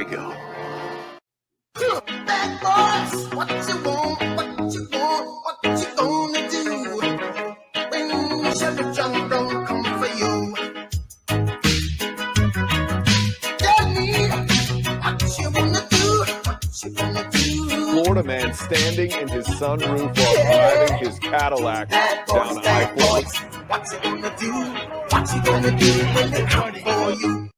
we go. Bad boys, what you want, what you want, what you gonna do when Chevy John don't come for you? Tell me what you wanna do, what you gonna do. Florida man standing in his sunroof while driving his Cadillac Bad down boys, bad I-4. boys, what you gonna do, what you gonna do when they come for you?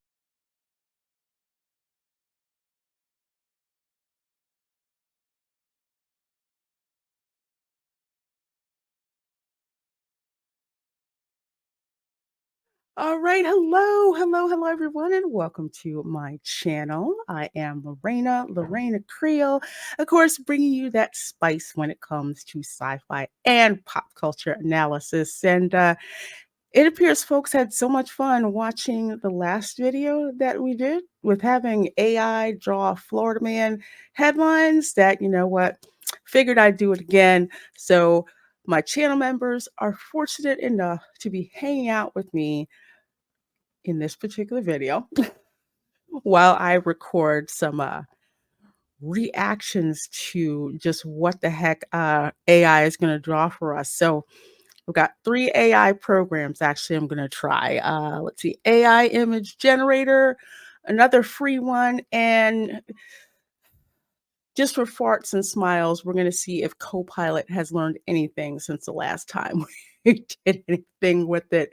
All right. Hello, everyone, and welcome to my channel. I am Reina Creole, of course, bringing you that spice when it comes to sci-fi and pop culture analysis. And it appears folks had so much fun watching the last video that we did with having AI draw Florida Man headlines that, you know what, figured I'd do it again. So my channel members are fortunate enough to be hanging out with me in this particular video while I record some reactions to just what the heck AI is going to draw for us. So we've got 3 AI programs actually I'm going to try. Let's see, AI image generator, another free one, and just for farts and smiles, we're going to see if Copilot has learned anything since the last time we did anything with it.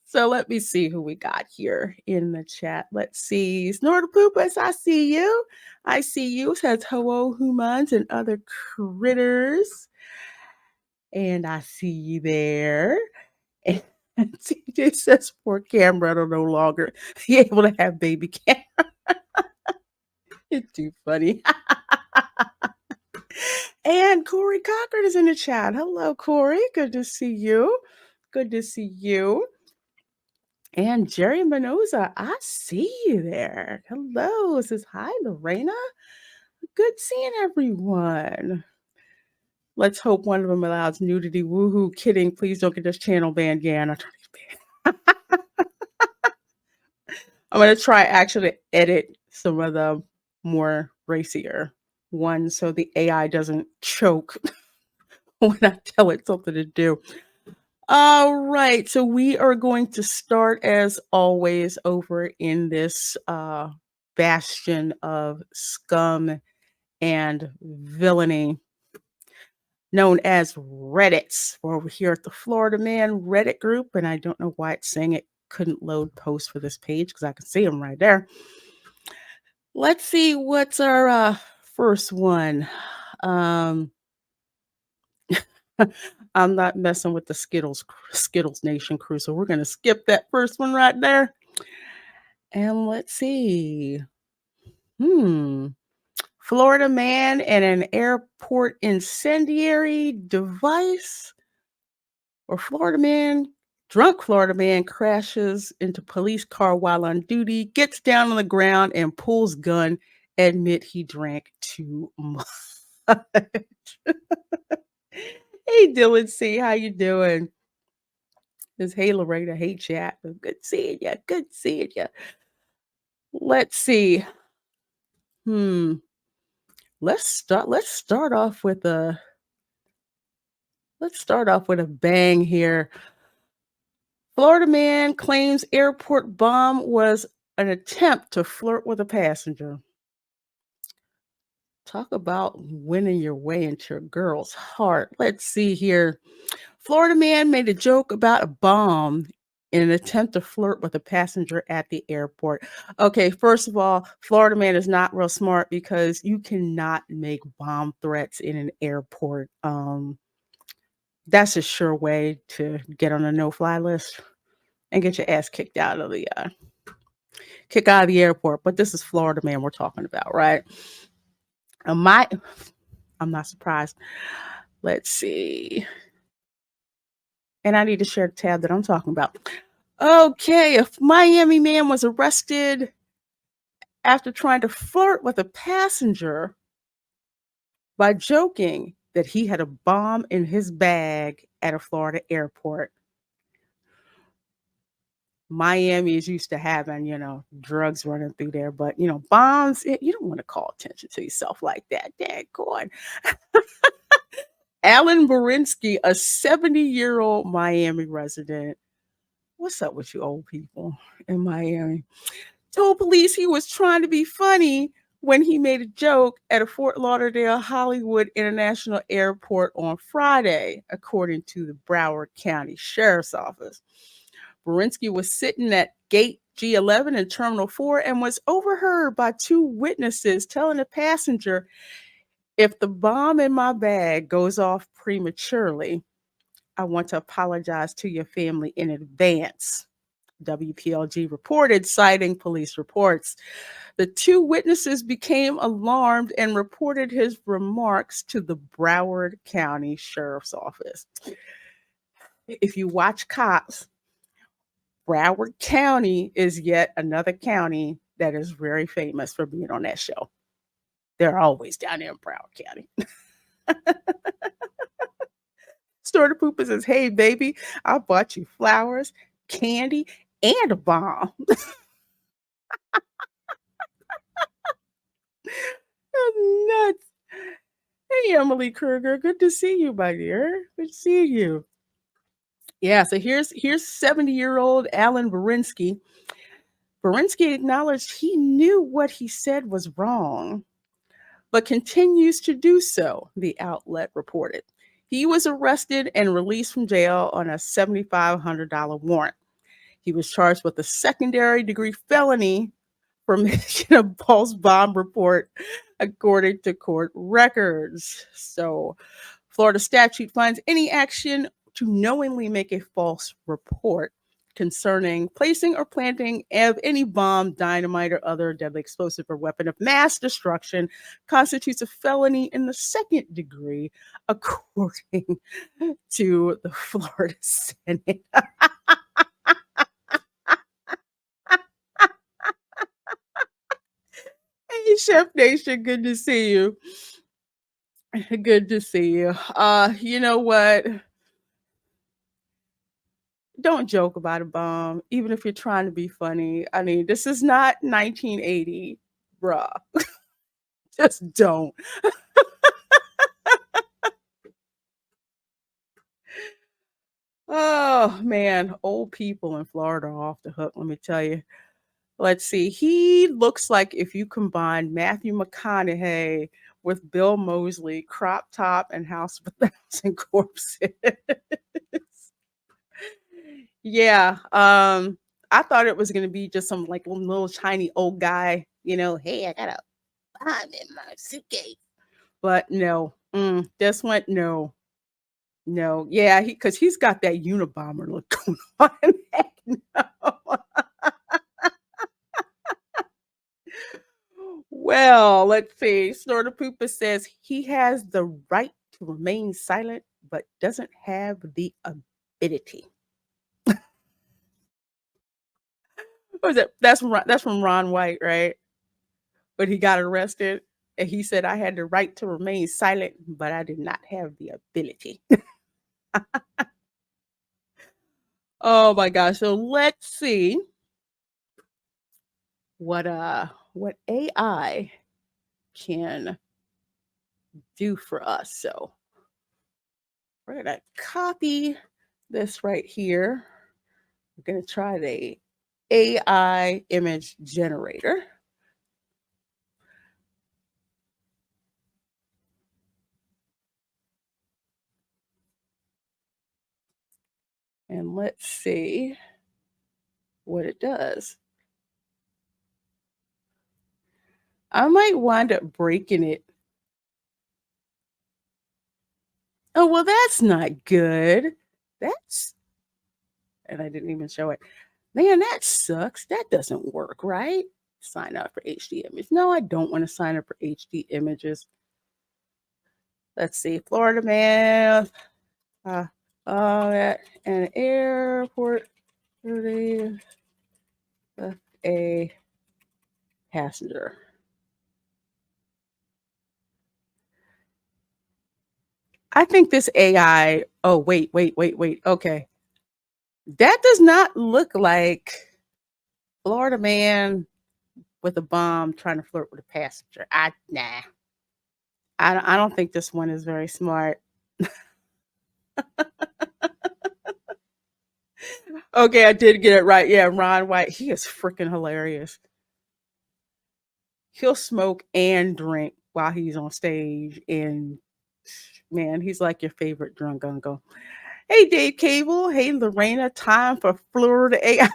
So let me see who we got here in the chat. Let's see. Snortapoopas, I see you. I see you. Says hello, humans and other critters. And I see you there. And TJ says, poor Camera, no longer be able to have baby camera. You're too funny. And Corey Cochran is in the chat. Hello, Corey. Good to see you. Good to see you. And Jerry Mendoza, I see you there. Hello. Says hi, Lorena. Good seeing everyone. Let's hope one of them allows nudity. Woohoo. Kidding. Please don't get this channel banned. Yeah, I'm not trying to get banned. I'm going to try actually to edit some of the more racier ones so the AI doesn't choke when I tell it something to do. All right, so we are going to start as always over in this bastion of scum and villainy known as Reddit. We're over here at the Florida Man Reddit group, and I don't know why it's saying it couldn't load posts for this page because I can see them right there. Let's see what's our first one. I'm not messing with the Skittles Nation crew, so we're going to skip that first one right there. And let's see. Florida man and an airport incendiary device. Or drunk Florida man crashes into police car while on duty, gets down on the ground and pulls gun, admit he drank too much. Hey, Dylan C., how you doing? It's hey, Lorena. Hey, chat. Good seeing you. Good seeing you. Let's see. Let's start off with a bang here. Florida man claims airport bomb was an attempt to flirt with a passenger. Talk about winning your way into a girl's heart. Let's see here. Florida man made a joke about a bomb in an attempt to flirt with a passenger at the airport. Okay, first of all, Florida man is not real smart because you cannot make bomb threats in an airport. That's a sure way to get on a no-fly list and get your ass kicked out of the airport. But this is Florida man we're talking about, right? I'm not surprised. Let's see. And I need to share the tab that I'm talking about. Okay, a Miami man was arrested after trying to flirt with a passenger by joking that he had a bomb in his bag at a Florida airport. Miami is used to having, drugs running through there, but, bombs, you don't want to call attention to yourself like that. Daggone. Alan Borinsky, a 70-year-old Miami resident. What's up with you old people in Miami? Told police he was trying to be funny when he made a joke at a Fort Lauderdale Hollywood International Airport on Friday, according to the Broward County Sheriff's Office. Borinsky was sitting at gate G11 in Terminal 4 and was overheard by two witnesses telling a passenger, "If the bomb in my bag goes off prematurely, I want to apologize to your family in advance." WPLG reported, citing police reports. The two witnesses became alarmed and reported his remarks to the Broward County Sheriff's Office. If you watch Cops, Broward County is yet another county that is very famous for being on that show. They're always down there in Broward County. Store the Pooper says, "Hey, baby, I bought you flowers, candy, and a bomb." That's nuts. Hey, Emily Kruger, good to see you, my dear. Good to see you. Yeah, so here's 70-year-old Alan Borinsky. Borinsky acknowledged he knew what he said was wrong, but continues to do so, the outlet reported. He was arrested and released from jail on a $7,500 warrant. He was charged with a secondary degree felony for making a false bomb report, according to court records. So, Florida statute finds any action to knowingly make a false report concerning placing or planting of any bomb, dynamite, or other deadly explosive or weapon of mass destruction constitutes a felony in the second degree, according to the Florida Senate. Hey, Chef Nation, good to see you. Good to see you. You know what? Don't joke about a bomb, even if you're trying to be funny. I mean, this is not 1980, bruh. Just don't. Oh man, old people in Florida are off the hook, let me tell you. Let's see. He looks like if you combine Matthew McConaughey with Bill Moseley, crop top and House of a Thousand Corpses. Yeah, I thought it was gonna be just some like little tiny old guy, "Hey, I got a bomb in my suitcase." But no, this one, no, no. Yeah, because he's got that Unabomber look going on. Heck no. Well, let's see. Snorter Pooper says he has the right to remain silent, but doesn't have the ability. What was it? That's from Ron White, right? But he got arrested and he said, "I had the right to remain silent, but I did not have the ability." Oh my gosh. So let's see what AI can do for us. So we're gonna copy this right here. We're gonna try the AI image generator. And let's see what it does. I might wind up breaking it. Oh, well, that's not good. That's, and I didn't even show it. Man, that sucks. That doesn't work, right? Sign up for HD image. No, I don't want to sign up for HD images. Let's see. Florida man. At an airport left a passenger. I think this AI. Oh, wait. Okay. That does not look like Florida man with a bomb trying to flirt with a passenger. Nah. I don't think this one is very smart. Okay, I did get it right. Yeah, Ron White. He is freaking hilarious. He'll smoke and drink while he's on stage, and man, he's like your favorite drunk uncle. Hey, Dave Cable. Hey, Lorena. Time for Florida AI.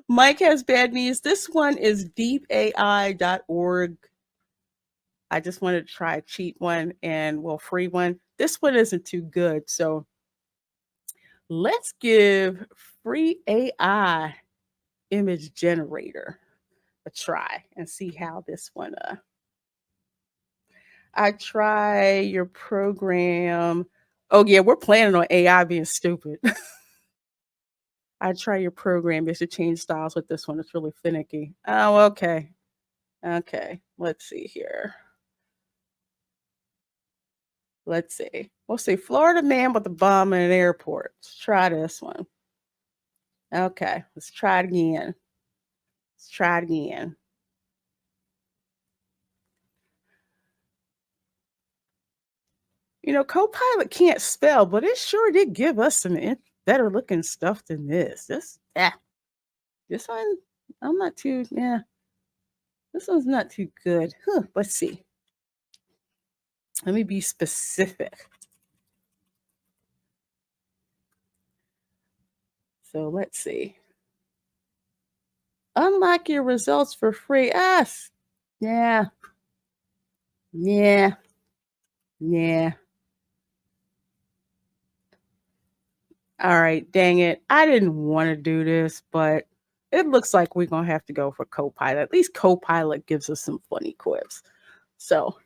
Mike has bad news. This one is deepai.org. I just wanted to try a cheap one and well, free one. This one isn't too good. So let's give free AI image generator a try and see how this one I try your program. Oh yeah, we're planning on AI being stupid. I try your program. You should change styles with this one. It's really finicky. Oh, okay. Okay. Let's see here. Let's see. We'll see. Florida man with a bomb in an airport. Let's try this one. Okay. Let's try it again. Let's try it again. You know, Copilot can't spell, but it sure did give us some better looking stuff than this. This one, I'm not too, yeah, this one's not too good. Huh, let's see. Let me be specific. So let's see. Unlock your results for free. Yeah, yeah, yeah. All right, dang it. I didn't want to do this, but it looks like we're going to have to go for Copilot. At least Copilot gives us some funny quips. So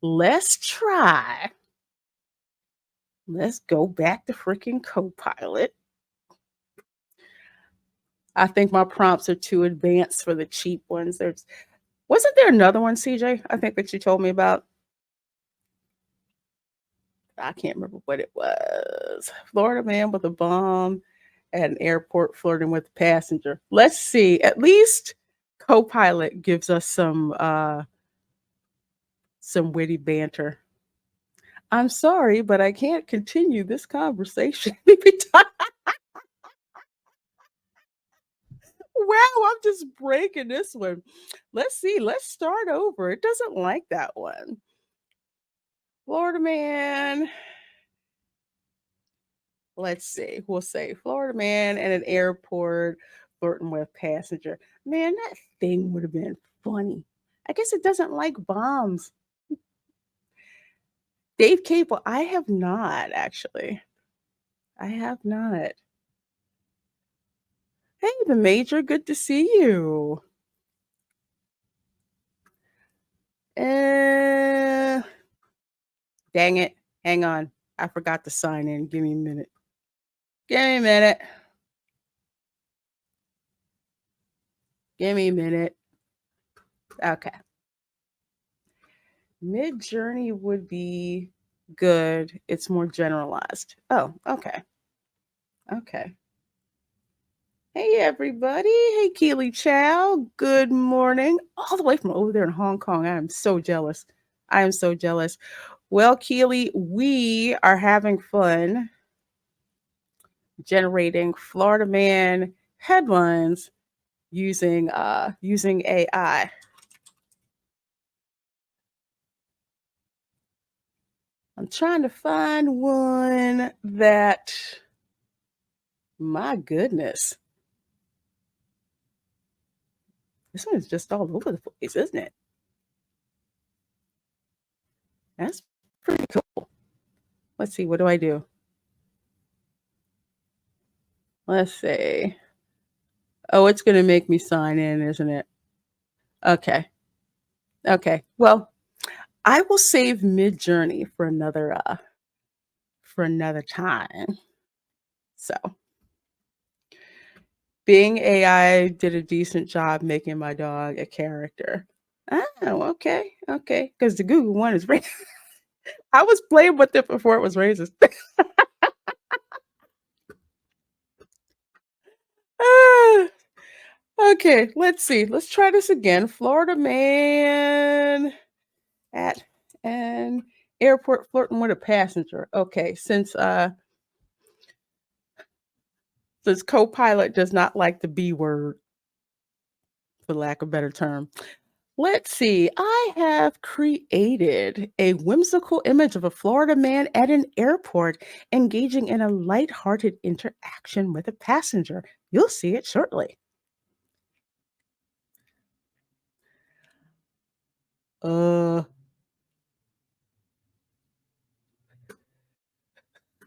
let's try. Let's go back to freaking Copilot. I think my prompts are too advanced for the cheap ones. Wasn't there another one, CJ? I think that you told me about. I can't remember what it was. Florida man with a bomb at an airport flirting with a passenger. Let's see. At least Copilot gives us some witty banter. I'm sorry, but I can't continue this conversation. Wow, I'm just breaking this one. Let's see. Let's start over. It doesn't like that one. Florida man. Let's see. We'll say Florida man at an airport flirting with passenger. Man, that thing would have been funny. I guess it doesn't like bombs. Dave Cable, I have not actually. I have not. Hey, the major, good to see you. Uh, dang it. Hang on. I forgot to sign in. Give me a minute. Give me a minute. Give me a minute. Okay. Mid Journey would be good. It's more generalized. Oh, okay. Okay. Hey, everybody. Hey, Keely Chow. Good morning. All the way from over there in Hong Kong. I am so jealous. I am so jealous. Well, Keely, we are having fun generating Florida Man headlines using AI. I'm trying to find one that, my goodness, this one is just all over the place, isn't it? That's pretty cool. Let's see, what do I do? Let's see. Oh, it's going to make me sign in, isn't it? Okay. Okay. Well, I will save Mid Journey for another time. So, Bing AI did a decent job making my dog a character. Oh, okay. Okay. Because the Google one is racist. I was playing with it before it was racist. Okay, let's see. Let's try this again. Florida man at an airport flirting with a passenger. Okay, since co-pilot does not like the B word, for lack of a better term. Let's see. I have created a whimsical image of a Florida man at an airport engaging in a lighthearted interaction with a passenger. You'll see it shortly. Uh,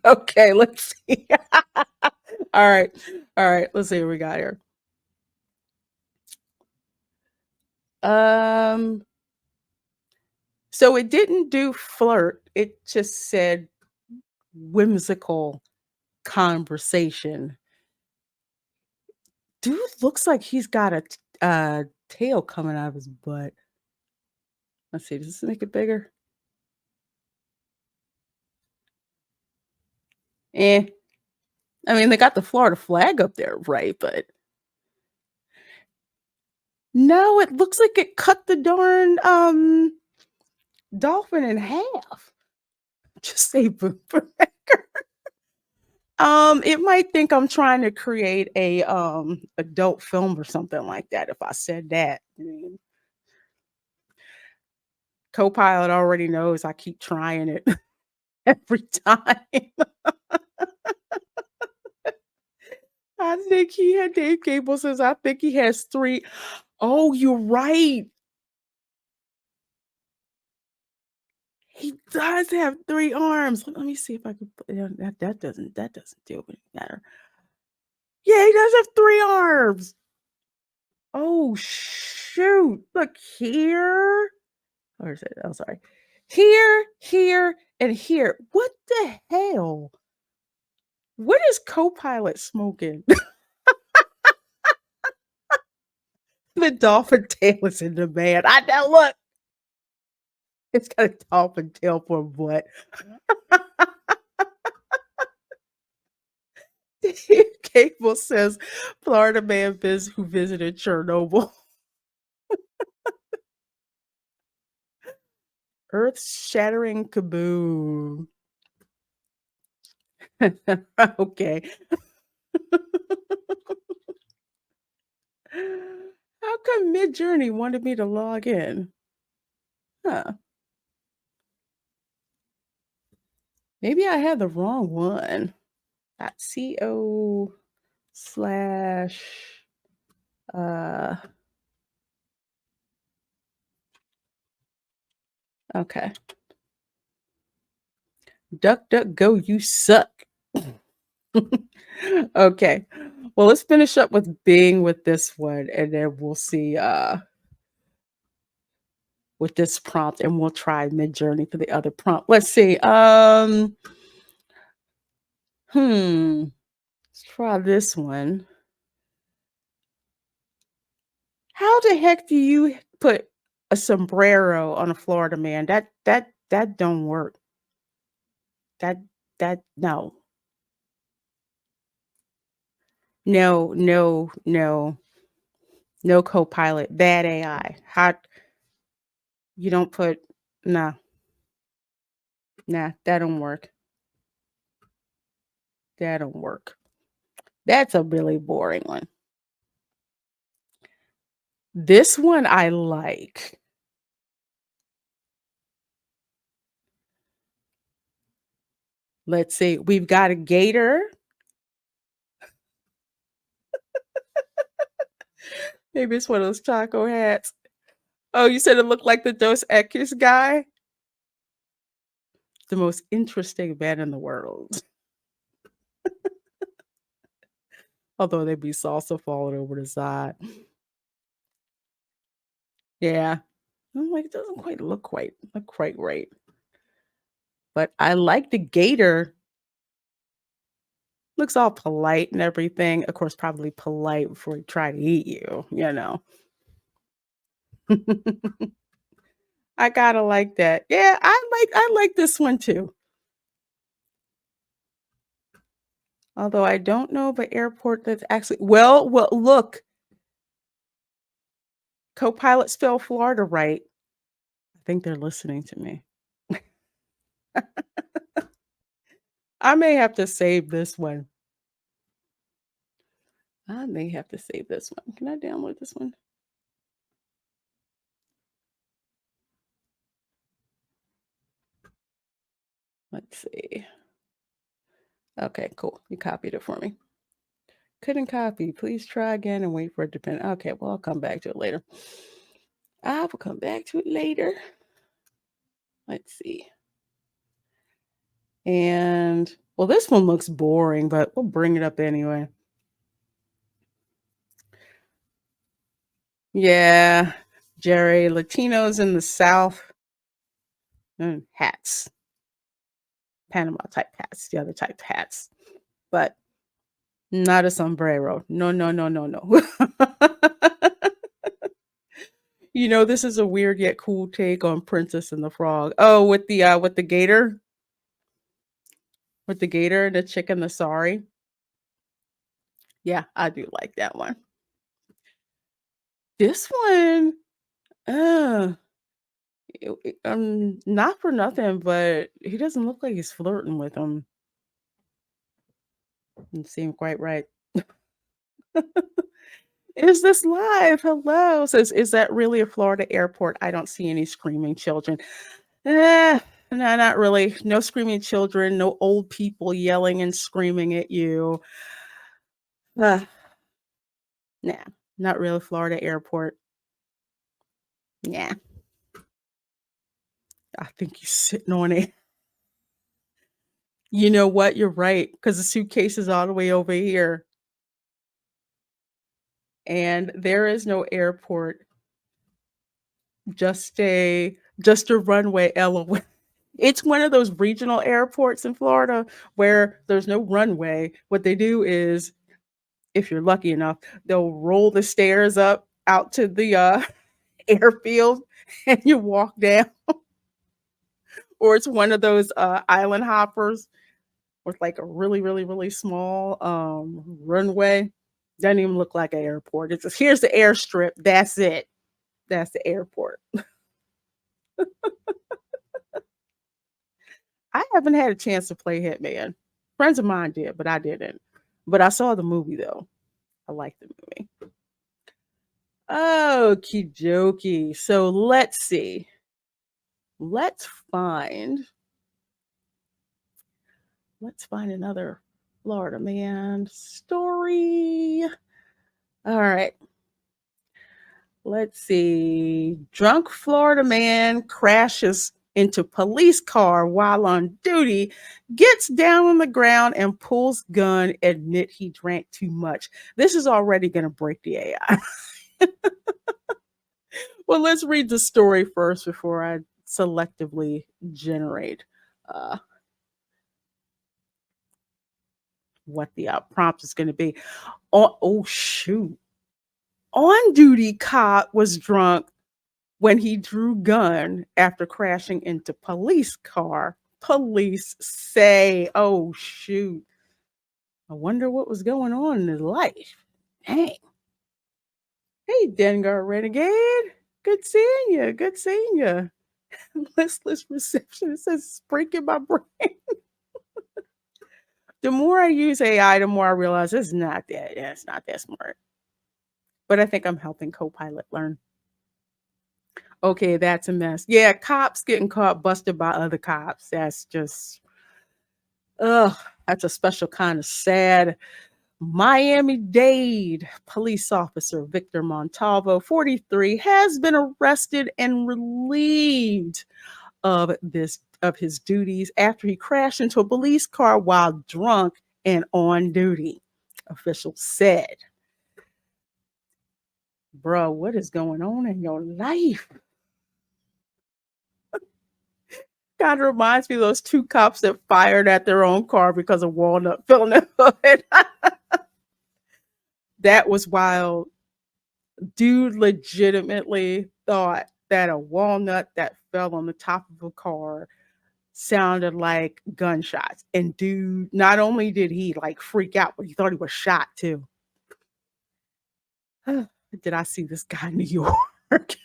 okay, let's see. All right. All right, let's see what we got here. Um, so it didn't do flirt. It just said whimsical conversation. Dude looks like he's got a tail coming out of his butt. Let's see, does this make it bigger? Eh. I mean, they got the Florida flag up there, right? But no, it looks like it cut the darn dolphin in half. Just say boomerang. It might think I'm trying to create a adult film or something like that if I said that. I mean, Copilot already knows I keep trying it every time. I think he had Dave Gable says, I think he has three. Oh, you're right. He does have three arms. Let me see if I can put that doesn't do any better. Yeah, he does have three arms. Oh shoot. Look here. Or is it? Oh, sorry. Here, and here. What the hell? What is Copilot smoking? The dolphin tail is in the man. I know. Look, it's got a dolphin tail for a butt. Cable says Florida man who visited Chernobyl. Earth shattering kaboom. Okay. How come Midjourney wanted me to log in? Huh. Maybe I had the wrong one. .co slash okay. Duck duck go, you suck. Okay. Well, let's finish up with Bing with this one, and then we'll see with this prompt, and we'll try Midjourney for the other prompt. Let's see. Let's try this one. How the heck do you put a sombrero on a Florida man? That don't work. That no. No, no, no. No co-pilot. Bad AI. How you don't put nah. Nah, that don't work. That don't work. That's a really boring one. This one I like. Let's see. We've got a gator. Maybe it's one of those taco hats. Oh, you said it looked like the Dos Equis guy? The most interesting man in the world. Although there'd be salsa falling over the side. Yeah. I'm like, it doesn't quite look quite right. But I like the gator. Looks all polite and everything. Of course, probably polite before he try to eat you, you know. I gotta like that. Yeah, I like this one too. Although I don't know of an airport that's actually well, look. Co-pilot spelled Florida right. I think they're listening to me. I may have to save this one. I may have to save this one. Can I download this one? Let's see. Okay, cool. You copied it for me. Couldn't copy. Please try again and wait for it to print. Okay, well, I'll come back to it later. I will come back to it later. Let's see. And well, this one looks boring, but we'll bring it up anyway. Yeah, Jerry, Latinos in the South, hats, Panama type hats, the other type hats, but not a sombrero. No, no, no, no, no. This is a weird yet cool take on Princess and the Frog. Oh, with the gator, and the chick and the sorry. Yeah, I do like that one. This one, uh, not for nothing, but he doesn't look like he's flirting with him. Doesn't seem quite right. Is this live? Hello. Says, is that really a Florida airport? I don't see any screaming children. No, not really. No screaming children, no old people yelling and screaming at you. Uh, nah, not really Florida airport. Yeah, I think he's sitting on it. You know what? You're right, because the suitcase is all the way over here. And there is no airport, just a runway, LOL. It's one of those regional airports in Florida where there's no runway. What they do is, if you're lucky enough, they'll roll the stairs up out to the airfield and you walk down. Or it's one of those island hoppers with like a really, really, really small runway. Doesn't even look like an airport. It's just, here's the airstrip. That's it. That's the airport. I haven't had a chance to play Hitman. Friends of mine did, but I didn't. But I saw the movie though. I like the movie. Okie dokie. So let's see. Let's find another Florida man story. All right. Let's see. Drunk Florida man crashes into police car while on duty, gets down on the ground and pulls gun, admit he drank too much. This is already going to break the AI. Well, let's read the story first before I selectively generate what the prompt is going to be. Oh, shoot. On duty cop was drunk when he drew gun after crashing into police car. Police say, oh, shoot. I wonder what was going on in his life. Dang. Hey, Dengar Renegade. Good seeing you. Good seeing you. Listless reception. It says breaking my brain. The more I use AI, the more I realize it's not that. Yeah, it's not that smart. But I think I'm helping Copilot learn. Okay, that's a mess. Yeah, cops getting caught busted by other cops. That's just, ugh, that's a special kind of sad. Miami-Dade police officer Victor Montalvo, 43, has been arrested and relieved of his duties after he crashed into a police car while drunk and on duty. Officials said, "Bro, what is going on in your life?" Kind of reminds me of those two cops that fired at their own car because a walnut fell in the hood. That was wild. Dude legitimately thought that a walnut that fell on the top of a car sounded like gunshots. And dude, not only did he like freak out, but he thought he was shot too. Did I see this guy in New York? York.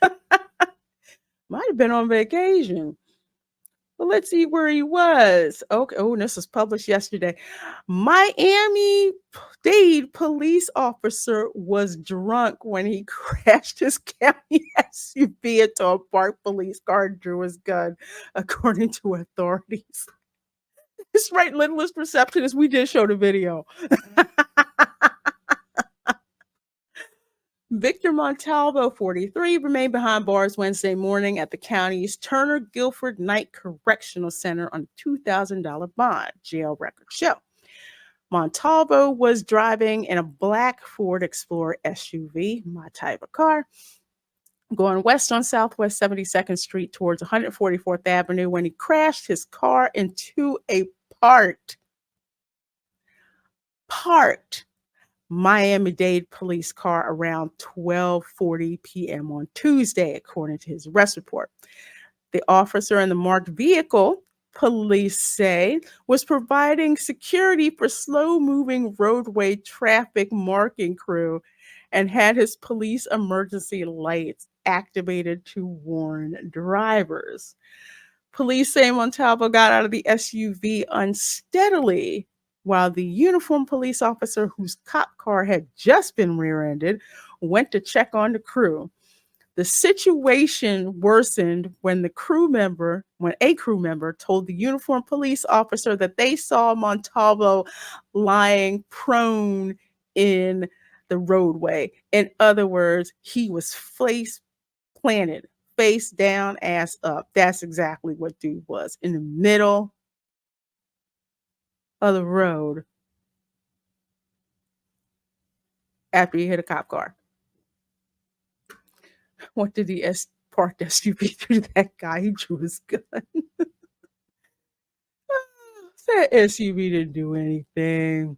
Might have been on vacation. Well, let's see where he was. Okay. Oh, this was published yesterday. Miami-Dade police officer was drunk when he crashed his county SUV into a parked police car and drew his gun, according to authorities. It's right, littlest receptionist. We did show the video. Victor Montalvo, 43, remained behind bars Wednesday morning at the county's Turner Guilford Night Correctional Center on a $2,000 bond, jail records show. Montalvo was driving in a black Ford Explorer SUV, my type of car, going west on Southwest 72nd Street towards 144th Avenue when he crashed his car into a parked Miami-Dade police car around 12:40 p.m. on Tuesday, according to his arrest report. The officer in the marked vehicle, police say, was providing security for slow-moving roadway traffic marking crew and had his police emergency lights activated to warn drivers. Police say Montalvo got out of the SUV unsteadily while the uniformed police officer whose cop car had just been rear-ended went to check on the crew. The situation worsened when a crew member told the uniformed police officer that they saw Montalvo lying prone in the roadway. In other words, he was face planted, face down, ass up. That's exactly what dude was, in the middle of the road after he hit a cop car. What did the parked SUV do to that guy? He drew his gun. That SUV didn't do anything.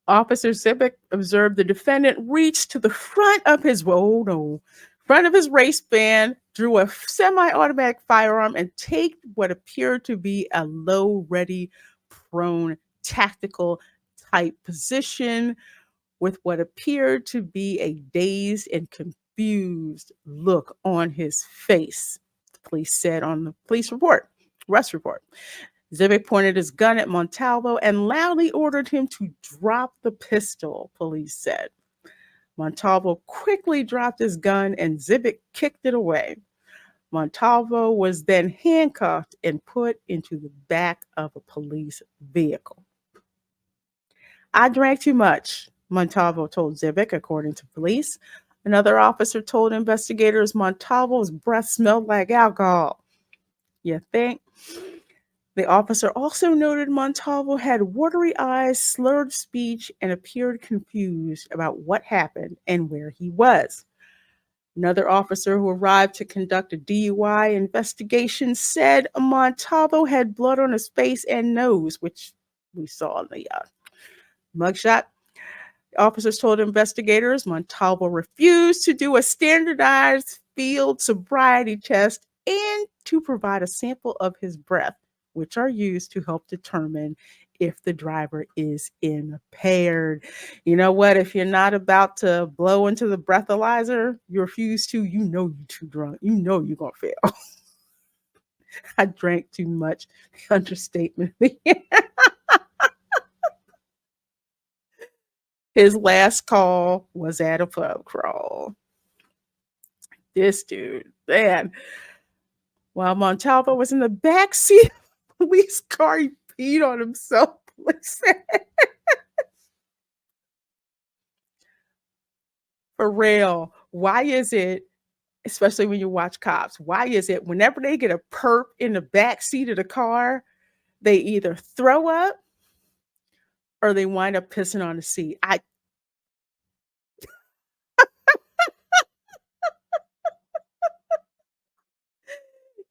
Officer Zibick observed the defendant reached to the front of his waistband, drew a semi-automatic firearm, and take what appeared to be a low, ready, prone, tactical type position with what appeared to be a dazed and confused look on his face, the police said on the arrest report. Zivic pointed his gun at Montalvo and loudly ordered him to drop the pistol, police said. Montalvo quickly dropped his gun and Zivic kicked it away. Montalvo was then handcuffed and put into the back of a police vehicle. I drank too much, Montalvo told Zivic, according to police. Another officer told investigators Montalvo's breath smelled like alcohol. You think? The officer also noted Montalvo had watery eyes, slurred speech, and appeared confused about what happened and where he was. Another officer who arrived to conduct a DUI investigation said Montalvo had blood on his face and nose, which we saw in the mugshot. Officers told investigators Montalvo refused to do a standardized field sobriety test and to provide a sample of his breath, which are used to help determine if the driver is impaired. You know what? If you're not about to blow into the breathalyzer, you refuse to, you know you're too drunk. You know you're going to fail. I drank too much. Understatement. His last call was at a pub crawl. This dude, man. While Montalvo was in the back seat of the police car, he peed on himself. For real, why is it, especially when you watch Cops, why is it whenever they get a perp in the back seat of the car, they either throw up or they wind up pissing on the seat?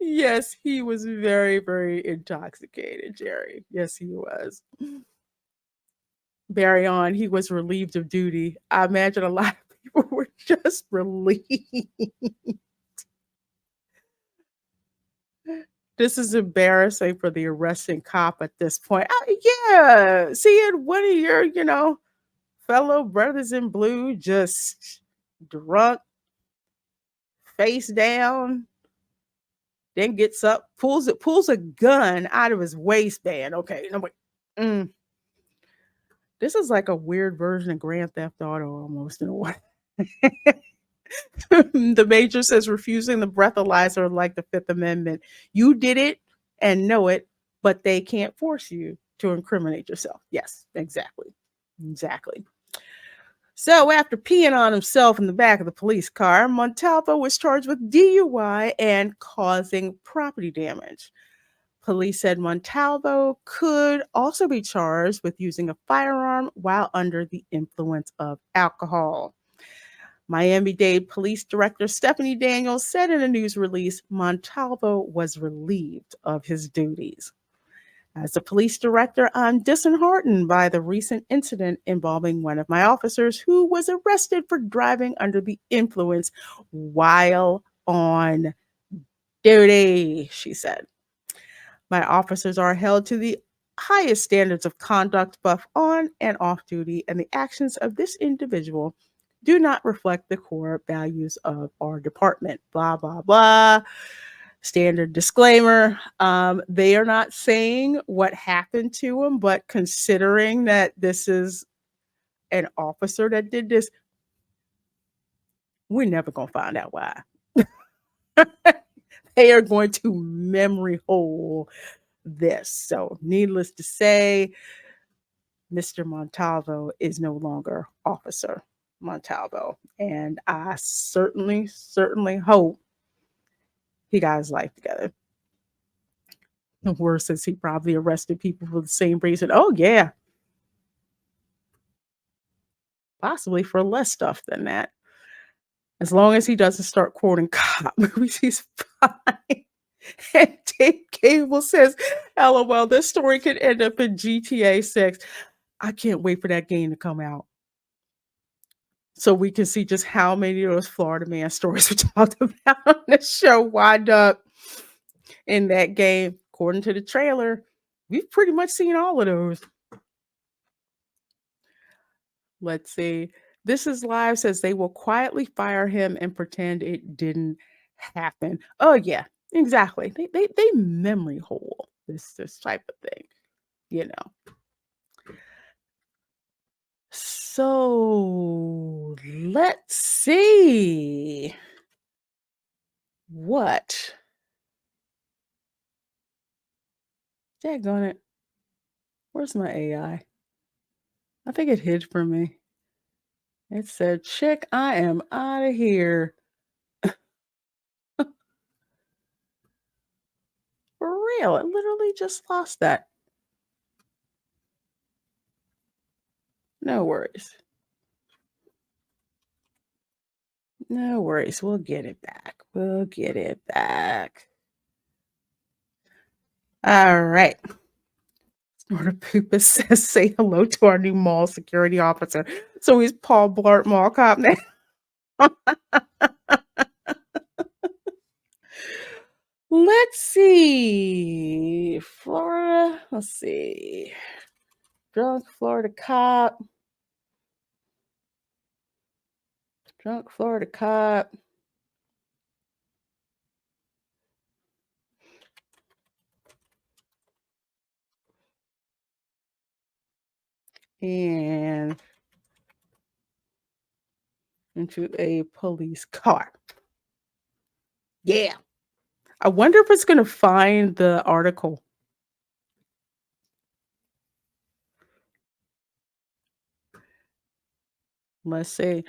Yes, he was very, very intoxicated, Jerry. Yes, he was. Barry on, he was relieved of duty. I imagine a lot of people were just relieved. This is embarrassing for the arresting cop at this point. Yeah, seeing one of your, fellow brothers in blue just drunk face down, then gets up, pulls a gun out of his waistband. Okay, no wait. Mm, this is like a weird version of Grand Theft Auto almost in a way. The major says refusing the breathalyzer like the Fifth Amendment. You did it and know it, but they can't force you to incriminate yourself. Yes, exactly. Exactly. So after peeing on himself in the back of the police car, Montalvo was charged with DUI and causing property damage. Police said Montalvo could also be charged with using a firearm while under the influence of alcohol. Miami-Dade Police Director Stephanie Daniels said in a news release Montalvo was relieved of his duties. As a police director, I'm disheartened by the recent incident involving one of my officers who was arrested for driving under the influence while on duty, she said. My officers are held to the highest standards of conduct both on and off duty, and the actions of this individual do not reflect the core values of our department. Blah, blah, blah. Standard disclaimer. They are not saying what happened to him, but considering that this is an officer that did this, we're never going to find out why. They are going to memory hole this. So, needless to say, Mr. Montalvo is no longer Officer Montalvo. And I certainly hope he got his life together. The worst is he probably arrested people for the same reason. Oh, yeah. Possibly for less stuff than that. As long as he doesn't start quoting cop movies, he's fine. And Dave Cable says, LOL, this story could end up in GTA 6. I can't wait for that game to come out, so we can see just how many of those Florida man stories we talked about on the show wind up in that game. According to the trailer, we've pretty much seen all of those. Let's see. This is Live says they will quietly fire him and pretend it didn't happen. Oh yeah, exactly. They memory hole this type of thing, you know. So let's see what. Daggone it. Where's my AI? I think it hid from me. It said, chick, I am out of here. For real. I literally just lost that. No worries. No worries. We'll get it back. We'll get it back. All right. Snorter Poopa says, say hello to our new mall security officer. So he's Paul Blart Mall Cop now. Let's see. Florida. Let's see. Drunk Florida cop. Drunk Florida cop. And into a police car. Yeah. I wonder if it's going to find the article. Let's see.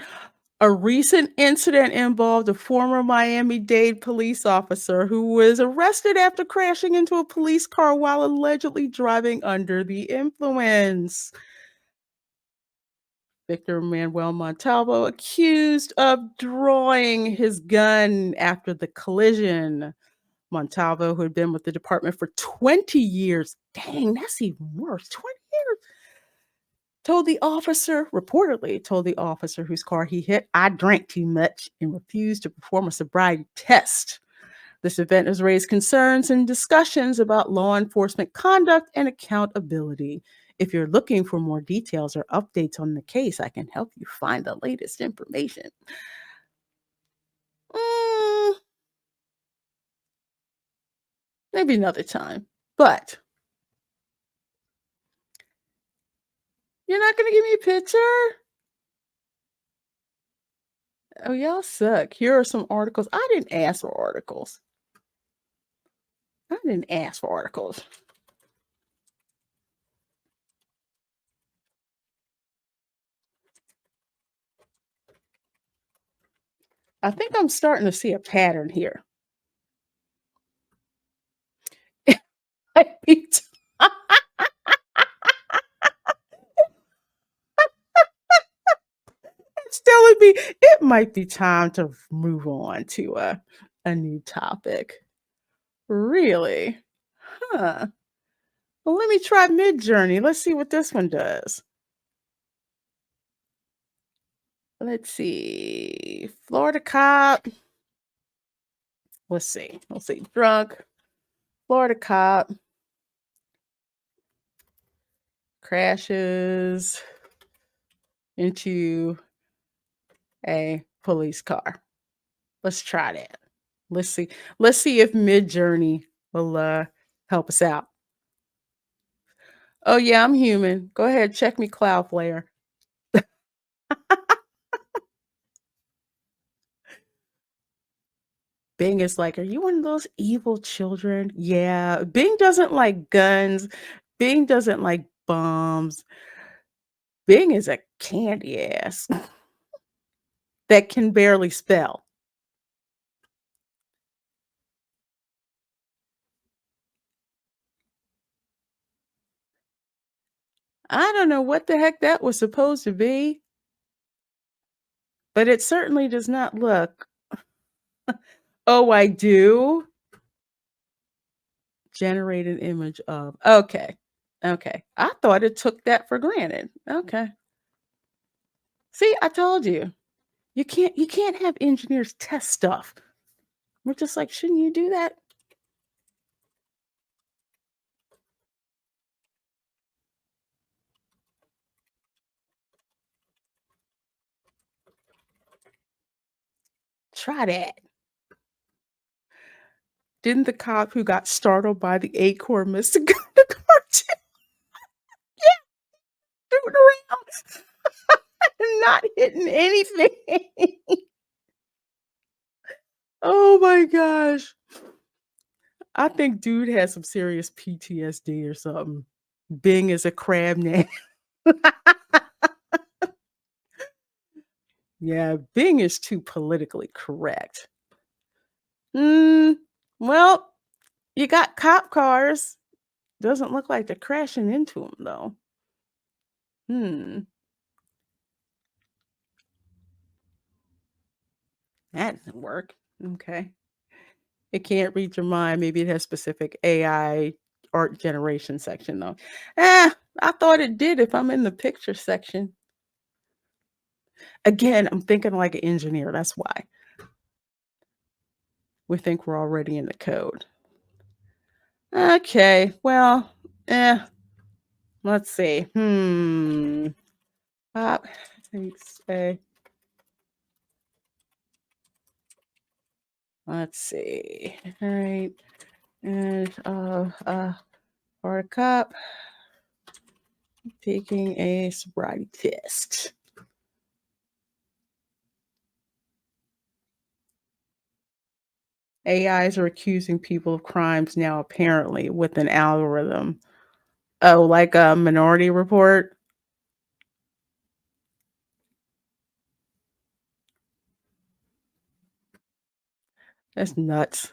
A recent incident involved a former Miami-Dade police officer who was arrested after crashing into a police car while allegedly driving under the influence. Victor Manuel Montalvo accused of drawing his gun after the collision. Montalvo, who had been with the department for 20 years, dang, that's even worse, 20 years, reportedly told the officer whose car he hit, I drank too much and refused to perform a sobriety test. This event has raised concerns and discussions about law enforcement conduct and accountability. If you're looking for more details or updates on the case, I can help you find the latest information. Maybe another time. But you're not going to give me a picture? Oh, y'all suck. Here are some articles. I didn't ask for articles. I didn't ask for articles. I think I'm starting to see a pattern here. It's telling me it might be time to move on to a new topic. Really? Huh. Well, let me try Mid-Journey. Let's see what this one does. Let's see. Florida cop. Let's see. Drunk. Florida cop crashes into a police car. Let's try that. Let's see. Let's see if Mid-Journey will help us out. Oh yeah, I'm human. Go ahead, check me, Cloudflare. Bing is like, are you one of those evil children? Yeah. Bing doesn't like guns. Bing doesn't like bombs. Bing is a candy ass that can barely spell. I don't know what the heck that was supposed to be, but it certainly does not look. Oh, I do. Generate an image of. Okay. Okay. I thought it took that for granted. Okay. See, I told you. You can't have engineers test stuff. We're just like, shouldn't you do that? Try that. Didn't the cop who got startled by the acorn miss the cartoon? Yeah, shooting around, not hitting anything. Oh my gosh. I think dude has some serious PTSD or something. Bing is a crab name. Yeah, Bing is too politically correct. Well, you got cop cars. Doesn't look like they're crashing into them though. That doesn't work. Okay. It can't read your mind. Maybe it has specific AI art generation section though. I thought it did if I'm in the picture section. Again, I'm thinking like an engineer. That's why. We think we're already in the code. Okay. Well, let's see. Pop takes a. Let's see. All right. And for a cop taking a sobriety test. AIs are accusing people of crimes now, apparently, with an algorithm. Oh, like a Minority Report? That's nuts.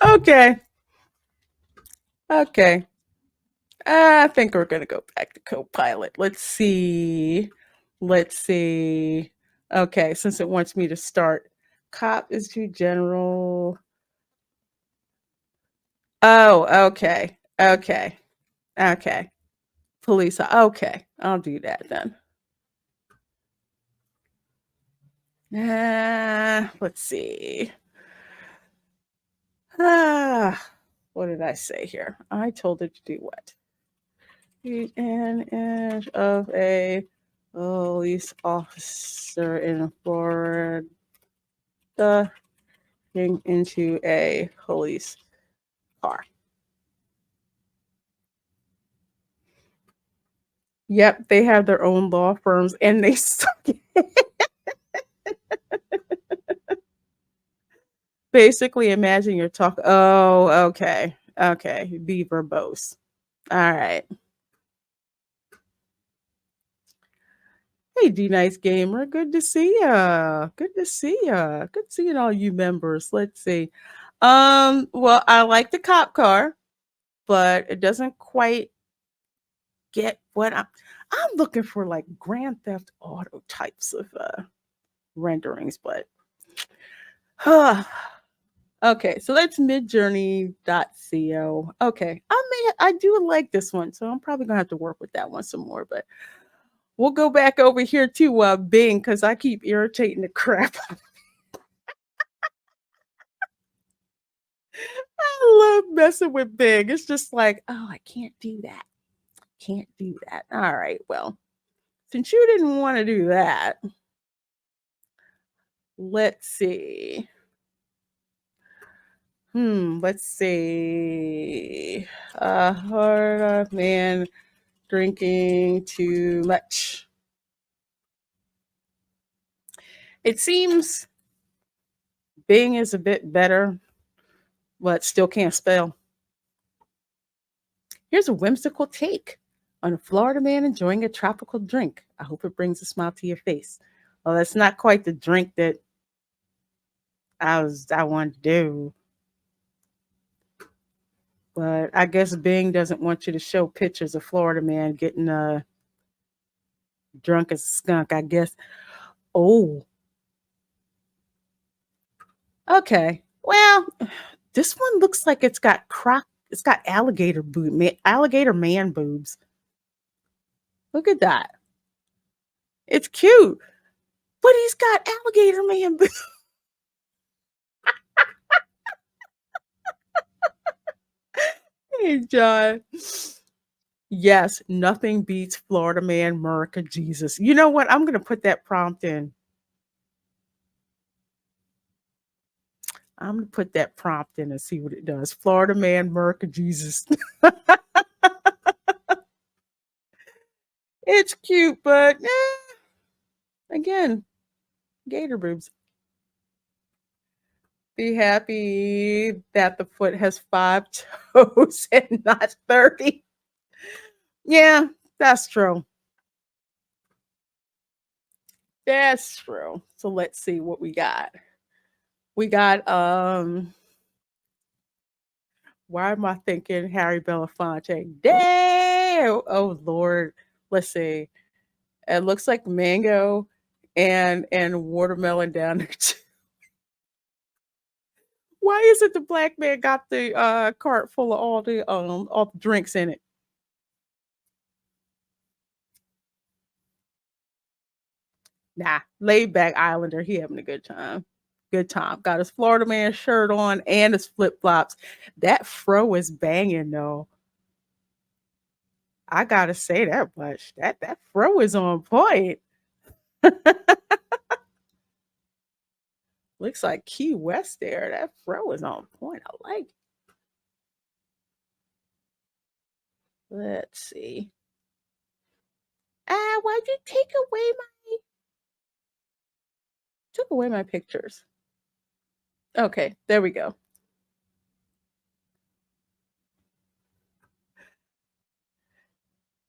Okay. Okay. I think we're going to go back to Copilot. Let's see. Let's see. Okay, since it wants me to start. Cop is too general. Oh, okay. Okay. Okay. Police. Okay. I'll do that then. Let's see. What did I say here? I told it to do what? Eat an inch of a Police officer in Florida getting into a police car. Yep, they have their own law firms and they suck. Basically, imagine you're talking. Oh, okay. Okay. Be verbose. All right. Hey, D Nice Gamer. Good to see ya. Good to see ya. Good seeing all you members. Let's see. Well, I like the cop car, but it doesn't quite get what I'm looking for, like Grand Theft Auto types of renderings, but okay, so that's midjourney.co. Okay. I do like this one, so I'm probably gonna have to work with that one some more, but we'll go back over here to Bing because I keep irritating the crap. I love messing with Bing. It's just like, oh, I can't do that. Can't do that. All right, well, since you didn't want to do that, let's see. Let's see. Hard man drinking too much. It seems Bing is a bit better, but still can't spell. Here's a whimsical take on a Florida man enjoying a tropical drink. I hope it brings a smile to your face. Well, that's not quite the drink that I wanted to do. But I guess Bing doesn't want you to show pictures of Florida man getting drunk as a skunk, I guess. Oh, okay. Well, this one looks like it's got alligator man boobs. Look at that. It's cute. But he's got alligator man boobs. Hey, John. Yes, nothing beats Florida man, America, Jesus. You know what? I'm going to put that prompt in. I'm going to put that prompt in and see what it does. Florida man, America, Jesus. It's cute, but again, gator boobs. Be happy that the foot has 5 toes and not 30. Yeah, that's true. That's true. So let's see what we got. We got why am I thinking Harry Belafonte? Damn! Oh Lord. Let's see. It looks like mango and watermelon down there too. Why is it the black man got the cart full of all the drinks in it? Nah, laid back Islander. He having a good time. Good time. Got his Florida man shirt on and his flip flops. That fro is banging though. I gotta say that much. That fro is on point. Looks like Key West there. That fro is on point. I like it. Let's see. Why'd you took away my pictures? Okay, there we go.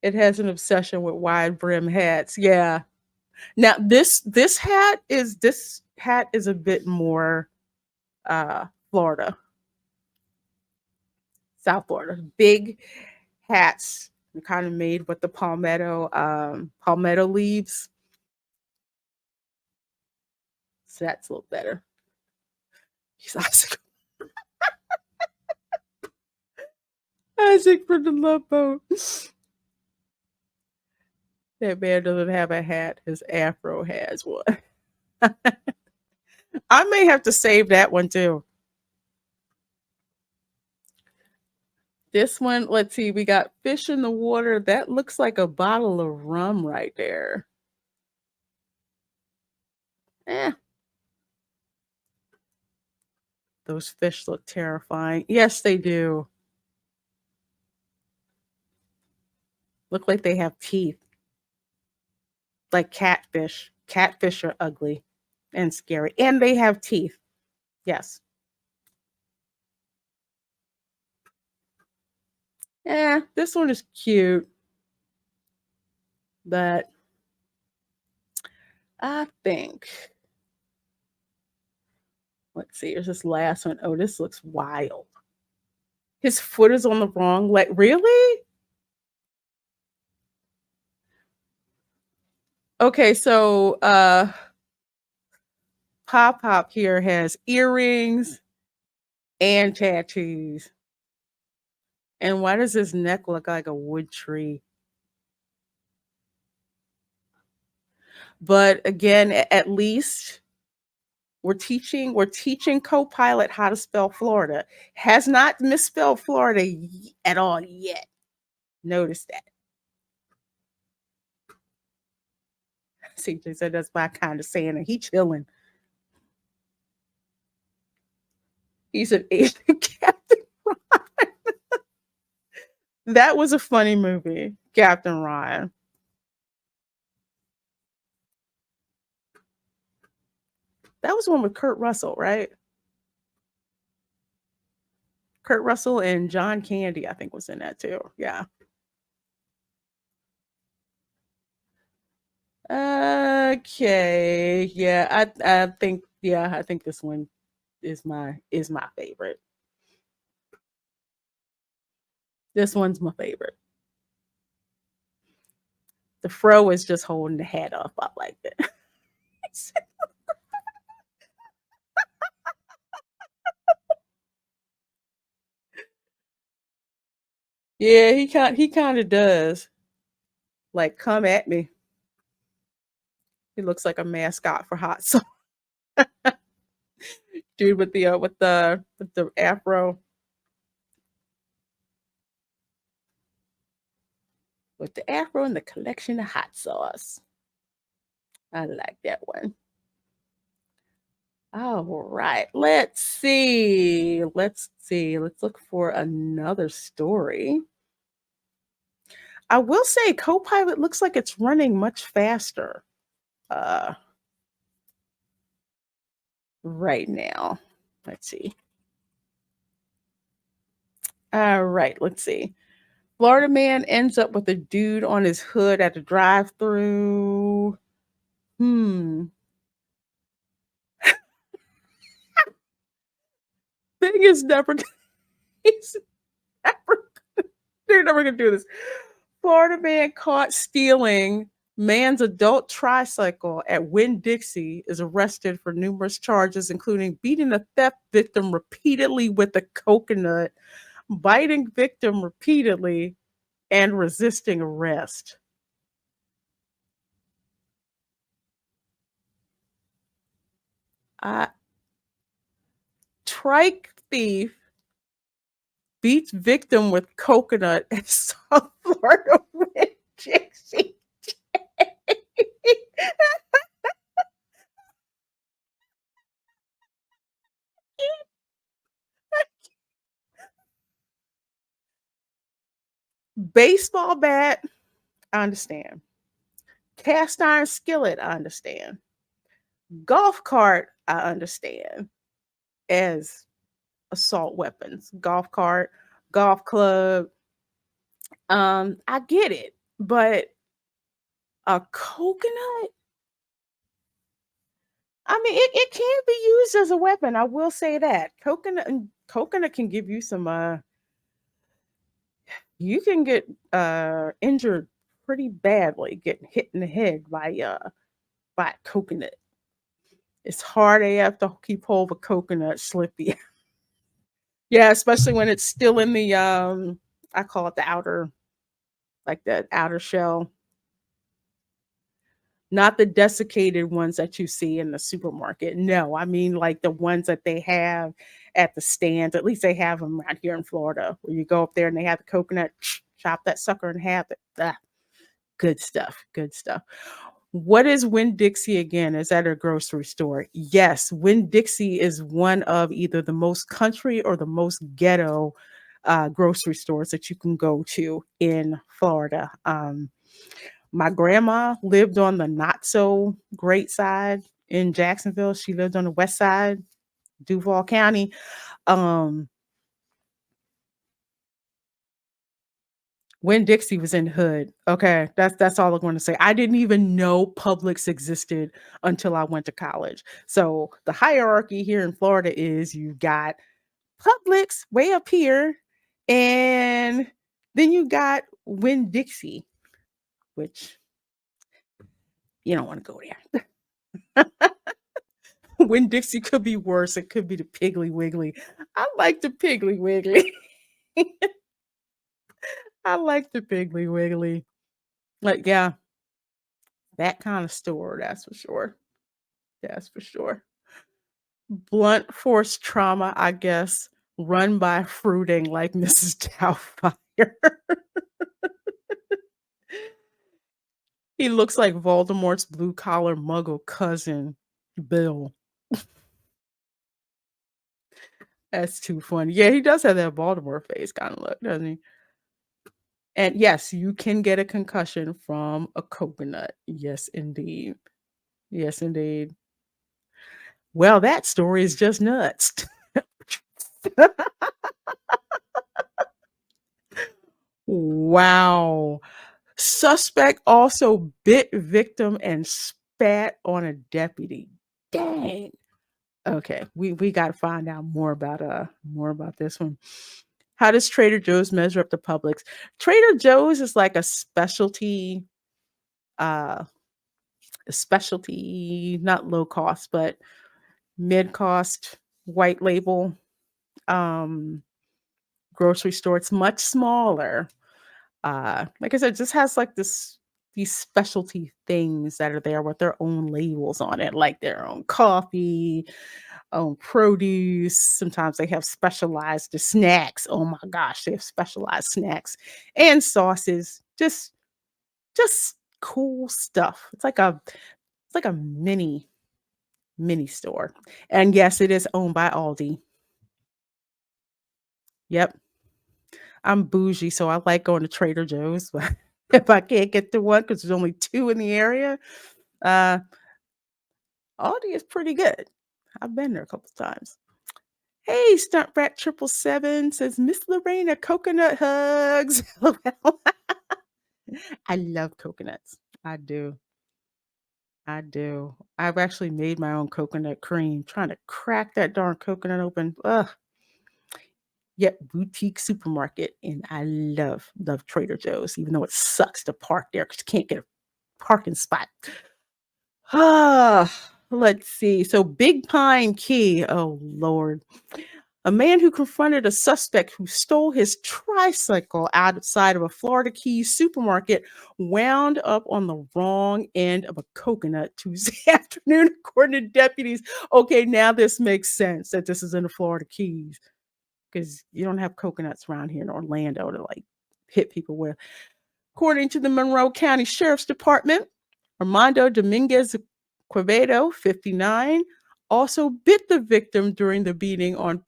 It has an obsession with wide brim hats. Yeah. Now this hat is a bit more Florida, South Florida. Big hats kind of made with the palmetto leaves. So that's a little better. He's Isaac. Isaac from the Love Boat. That man doesn't have a hat. His afro has one. I may have to save that one too. This one, let's see, we got fish in the water. That looks like a bottle of rum right there. Eh, those fish look terrifying. Yes, they do. Look like they have teeth, like catfish. Catfish are ugly and scary, and they have teeth. Yes. This one is cute, but I think let's see, here's this last one. Oh, this looks wild. His foot is on the wrong leg. Really? Okay, so Pop Pop here has earrings and tattoos. And why does his neck look like a wood tree? But again, at least we're teaching Copilot how to spell Florida. Has not misspelled Florida at all yet. Notice that. CJ said that's my kind of saying, and he chilling. He's an Asian Captain Ron. That was a funny movie, Captain Ryan. That was one with Kurt Russell, right? Kurt Russell and John Candy, I think, was in that too. Yeah. Okay. Yeah, I think this one is my favorite. This one's my favorite. The fro is just holding the head up. I like it. Yeah, he kind of does. Like, come at me. He looks like a mascot for hot sauce. Dude with the afro, with the afro and the collection of hot sauce. I like that one. All right. Let's see. Let's see. Let's look for another story. I will say Copilot looks like it's running much faster uh right now. Let's see. All right, let's see. Florida man ends up with a dude on his hood at a drive-through. Hmm. Thing is never he's never they're never gonna do this. Florida man caught stealing man's adult tricycle at Winn-Dixie is arrested for numerous charges, including beating a theft victim repeatedly with a coconut, biting victim repeatedly, and resisting arrest. Uh, Trike thief beats victim with coconut in South Florida Winn-Dixie. Baseball bat, I understand. Cast iron skillet, I understand. Golf cart, I understand as assault weapons. Golf cart, golf club, I get it. But a coconut? I mean, it can be used as a weapon. I will say that. Coconut can give you some you can get injured pretty badly getting hit in the head by a coconut. It's hard AF to keep hold of a coconut slippy. Yeah, especially when it's still in the I call it the outer, like the outer shell, not the desiccated ones that you see in the supermarket. No, I mean like the ones that they have at the stands. At least they have them around here in Florida, where you go up there and they have the coconut, chop that sucker in half. Good stuff. Good stuff. What is Winn-Dixie again? Is that a grocery store? Yes, Winn-Dixie is one of either the most country or the most ghetto grocery stores that you can go to in Florida. My grandma lived on the not so great side in Jacksonville. She lived on the west side, Duval County. Um, When Dixie was in hood. Okay, that's all I'm gonna say. I didn't even know Publix existed until I went to college. So the hierarchy here in Florida is you got Publix way up here, and then you got Winn Dixie, which you don't want to go there. Winn Dixie could be worse. It could be the Piggly Wiggly. I like the Piggly Wiggly. I like the Piggly Wiggly. Like, yeah, that kind of store, that's for sure. That's for sure. Blunt force trauma, I guess, run by fruiting like Mrs. Doubtfire. He looks like Voldemort's blue collar muggle cousin, Bill. That's too funny. Yeah, he does have that Voldemort face kind of look, doesn't he? And yes, you can get a concussion from a coconut. Yes, indeed. Yes, indeed. Well, that story is just nuts. Wow. Suspect also bit victim and spat on a deputy. Dang. Okay, we got to find out more about this one. How does Trader Joe's measure up to Publix? Trader Joe's is like uh a specialty, not low cost, but mid cost white label um grocery store. It's much smaller. Like I said, just has like these specialty things that are there with their own labels on it, like their own coffee, own produce. Sometimes they have specialized snacks. Oh my gosh, they have specialized snacks and sauces. Just cool stuff. It's like a mini store. And yes, it is owned by Aldi. Yep. I'm bougie, so I like going to Trader Joe's, but if I can't get to one because there's only 2 in the area, uh, Aldi is pretty good. I've been there a couple times. Hey, Stunt Rat 777 says, Miss Lorena, coconut hugs. I love coconuts. I do. I do. I've actually made my own coconut cream, trying to crack that darn coconut open. Ugh. Yet boutique supermarket, and I love Trader Joe's, even though it sucks to park there because you can't get a parking spot. Let's see. So Big Pine Key. Oh Lord. A man who confronted a suspect who stole his tricycle outside of a Florida Keys supermarket wound up on the wrong end of a coconut Tuesday afternoon, according to deputies. Okay, now this makes sense that this is in the Florida Keys because you don't have coconuts around here in Orlando to like hit people with. According to the Monroe County Sheriff's Department, Armando Dominguez Quevedo, 59, also bit the victim during the beating on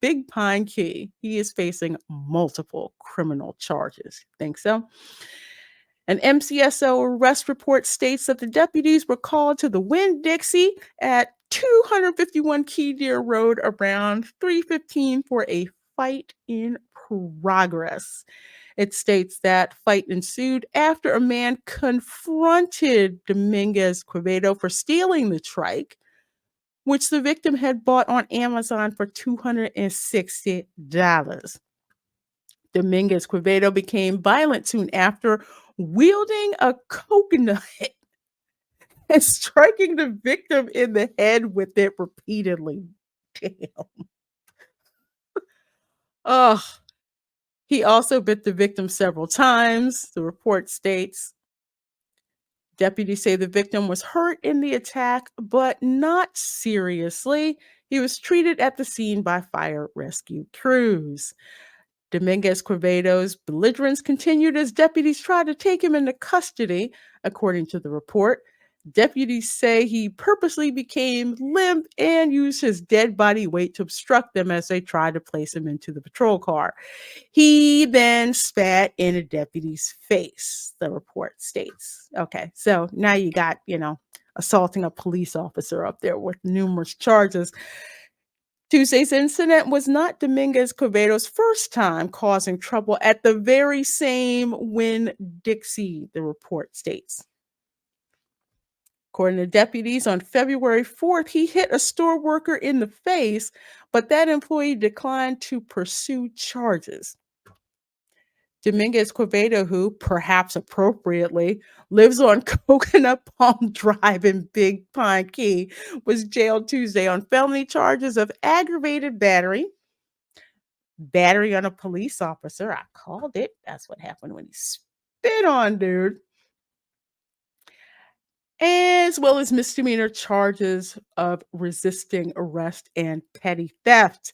Big Pine Key. He is facing multiple criminal charges. Think so? An MCSO arrest report states that the deputies were called to the Winn-Dixie at 251 Key Deer Road around 3:15 for a fight in progress. It states that fight ensued after a man confronted Dominguez Quevedo for stealing the trike, which the victim had bought on Amazon for $260. Dominguez Quevedo became violent soon after, wielding a coconut and striking the victim in the head with it repeatedly. Damn. Ugh. He also bit the victim several times. The report states deputies say the victim was hurt in the attack, but not seriously. He was treated at the scene by fire rescue crews. Dominguez Quevedo's belligerence continued as deputies tried to take him into custody, according to the report. Deputies say he purposely became limp and used his dead body weight to obstruct them as they tried to place him into the patrol car. He then spat in a deputy's face, the report states. Okay, so now you got, assaulting a police officer up there with numerous charges. Tuesday's incident was not Dominguez Quevedo's first time causing trouble at the very same Winn-Dixie, the report states. According to deputies, on February 4th, he hit a store worker in the face, but that employee declined to pursue charges. Dominguez Quevedo, who, perhaps appropriately, lives on Coconut Palm Drive in Big Pine Key, was jailed Tuesday on felony charges of aggravated battery on a police officer. I called it. That's what happened when he spit on dude. As well as misdemeanor charges of resisting arrest and petty theft.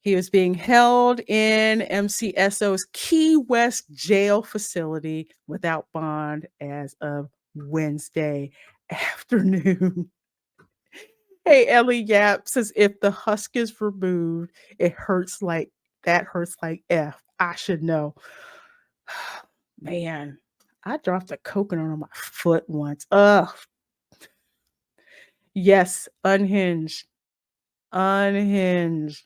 He was being held in MCSO's Key West jail facility without bond as of Wednesday afternoon. Hey, Ellie Yap says, if the husk is removed, that hurts like F. I should know. Man, I dropped a coconut on my foot once. Ugh. Yes, unhinged. Unhinged.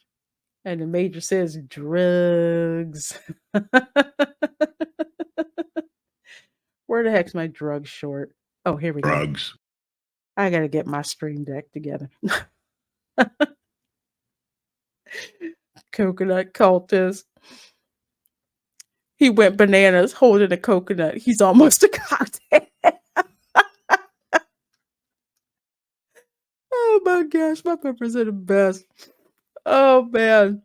And the major says drugs. Where the heck's my drug short? Oh, here we go. Drugs. I gotta get my stream deck together. Coconut cultist. He went bananas holding a coconut. He's almost a cocktail. Oh my gosh, my peppers are the best. Oh man.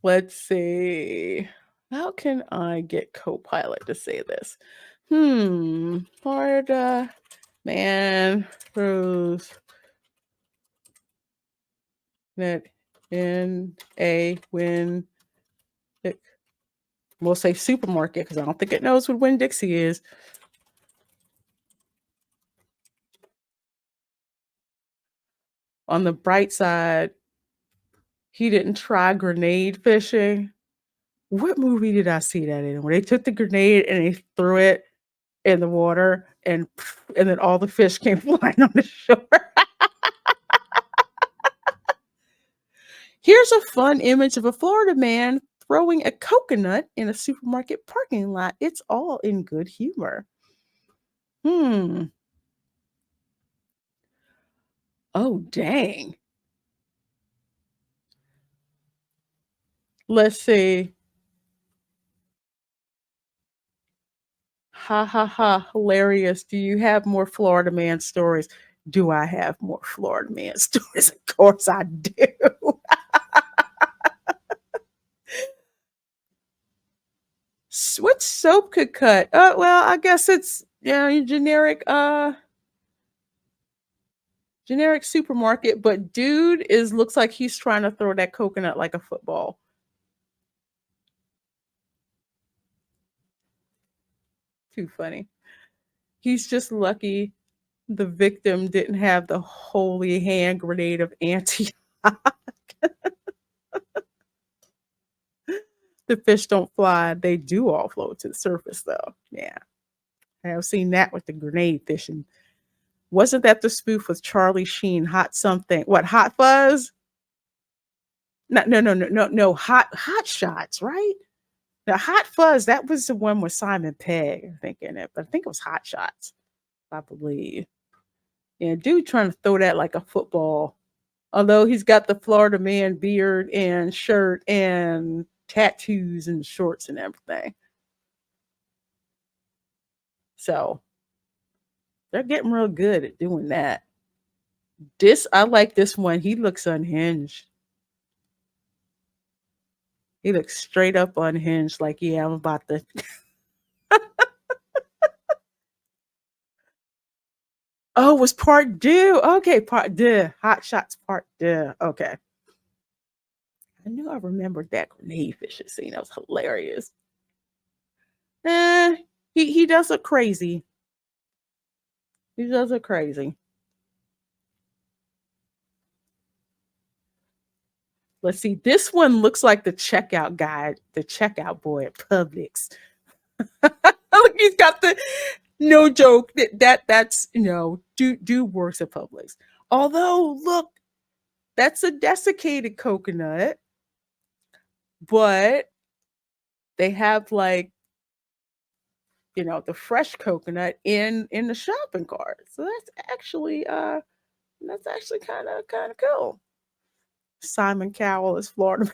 Let's see. How can I get Copilot to say this? Florida man throws that in a win. We'll say supermarket because I don't think it knows what Winn-Dixie is. On the bright side, he didn't try grenade fishing. What movie did I see that in? Where they took the grenade and they threw it in the water and then all the fish came flying on the shore. Here's a fun image of a Florida man throwing a coconut in a supermarket parking lot. It's all in good humor. Oh, dang. Let's see. Ha ha ha, hilarious. Do you have more Florida man stories? Do I have more Florida man stories? Of course I do. What soap could cut? Well, I guess it's generic supermarket, but dude looks like he's trying to throw that coconut like a football. Too funny. He's just lucky the victim didn't have the holy hand grenade of Antioch. The fish don't fly. They do all float to the surface, though. Yeah. I have seen that with the grenade fishing. Wasn't that the spoof with Charlie Sheen? Hot something. What, Hot Fuzz? No. Hot Shots, right? The Hot Fuzz, that was the one with Simon Pegg, I think, in it. But I think it was Hot Shots, I believe. Yeah, dude trying to throw that like a football. Although he's got the Florida man beard and shirt and tattoos and shorts and everything. So they're getting real good at doing that. I like this one. He looks unhinged. He looks straight up unhinged. Like, yeah, I'm about to. Oh, it was part deux. Okay, part deux. Hot Shots part deux. Okay. I knew I remembered that grenade fishing scene. That was hilarious. Eh, he does look crazy. He does look crazy. Let's see. This one looks like the checkout guy, the checkout boy at Publix. Look, he's got the no joke. That's dude works at Publix. Although, look, that's a desiccated coconut, but they have like the fresh coconut in the shopping cart. So that's actually kind of cool. Simon Cowell is Florida.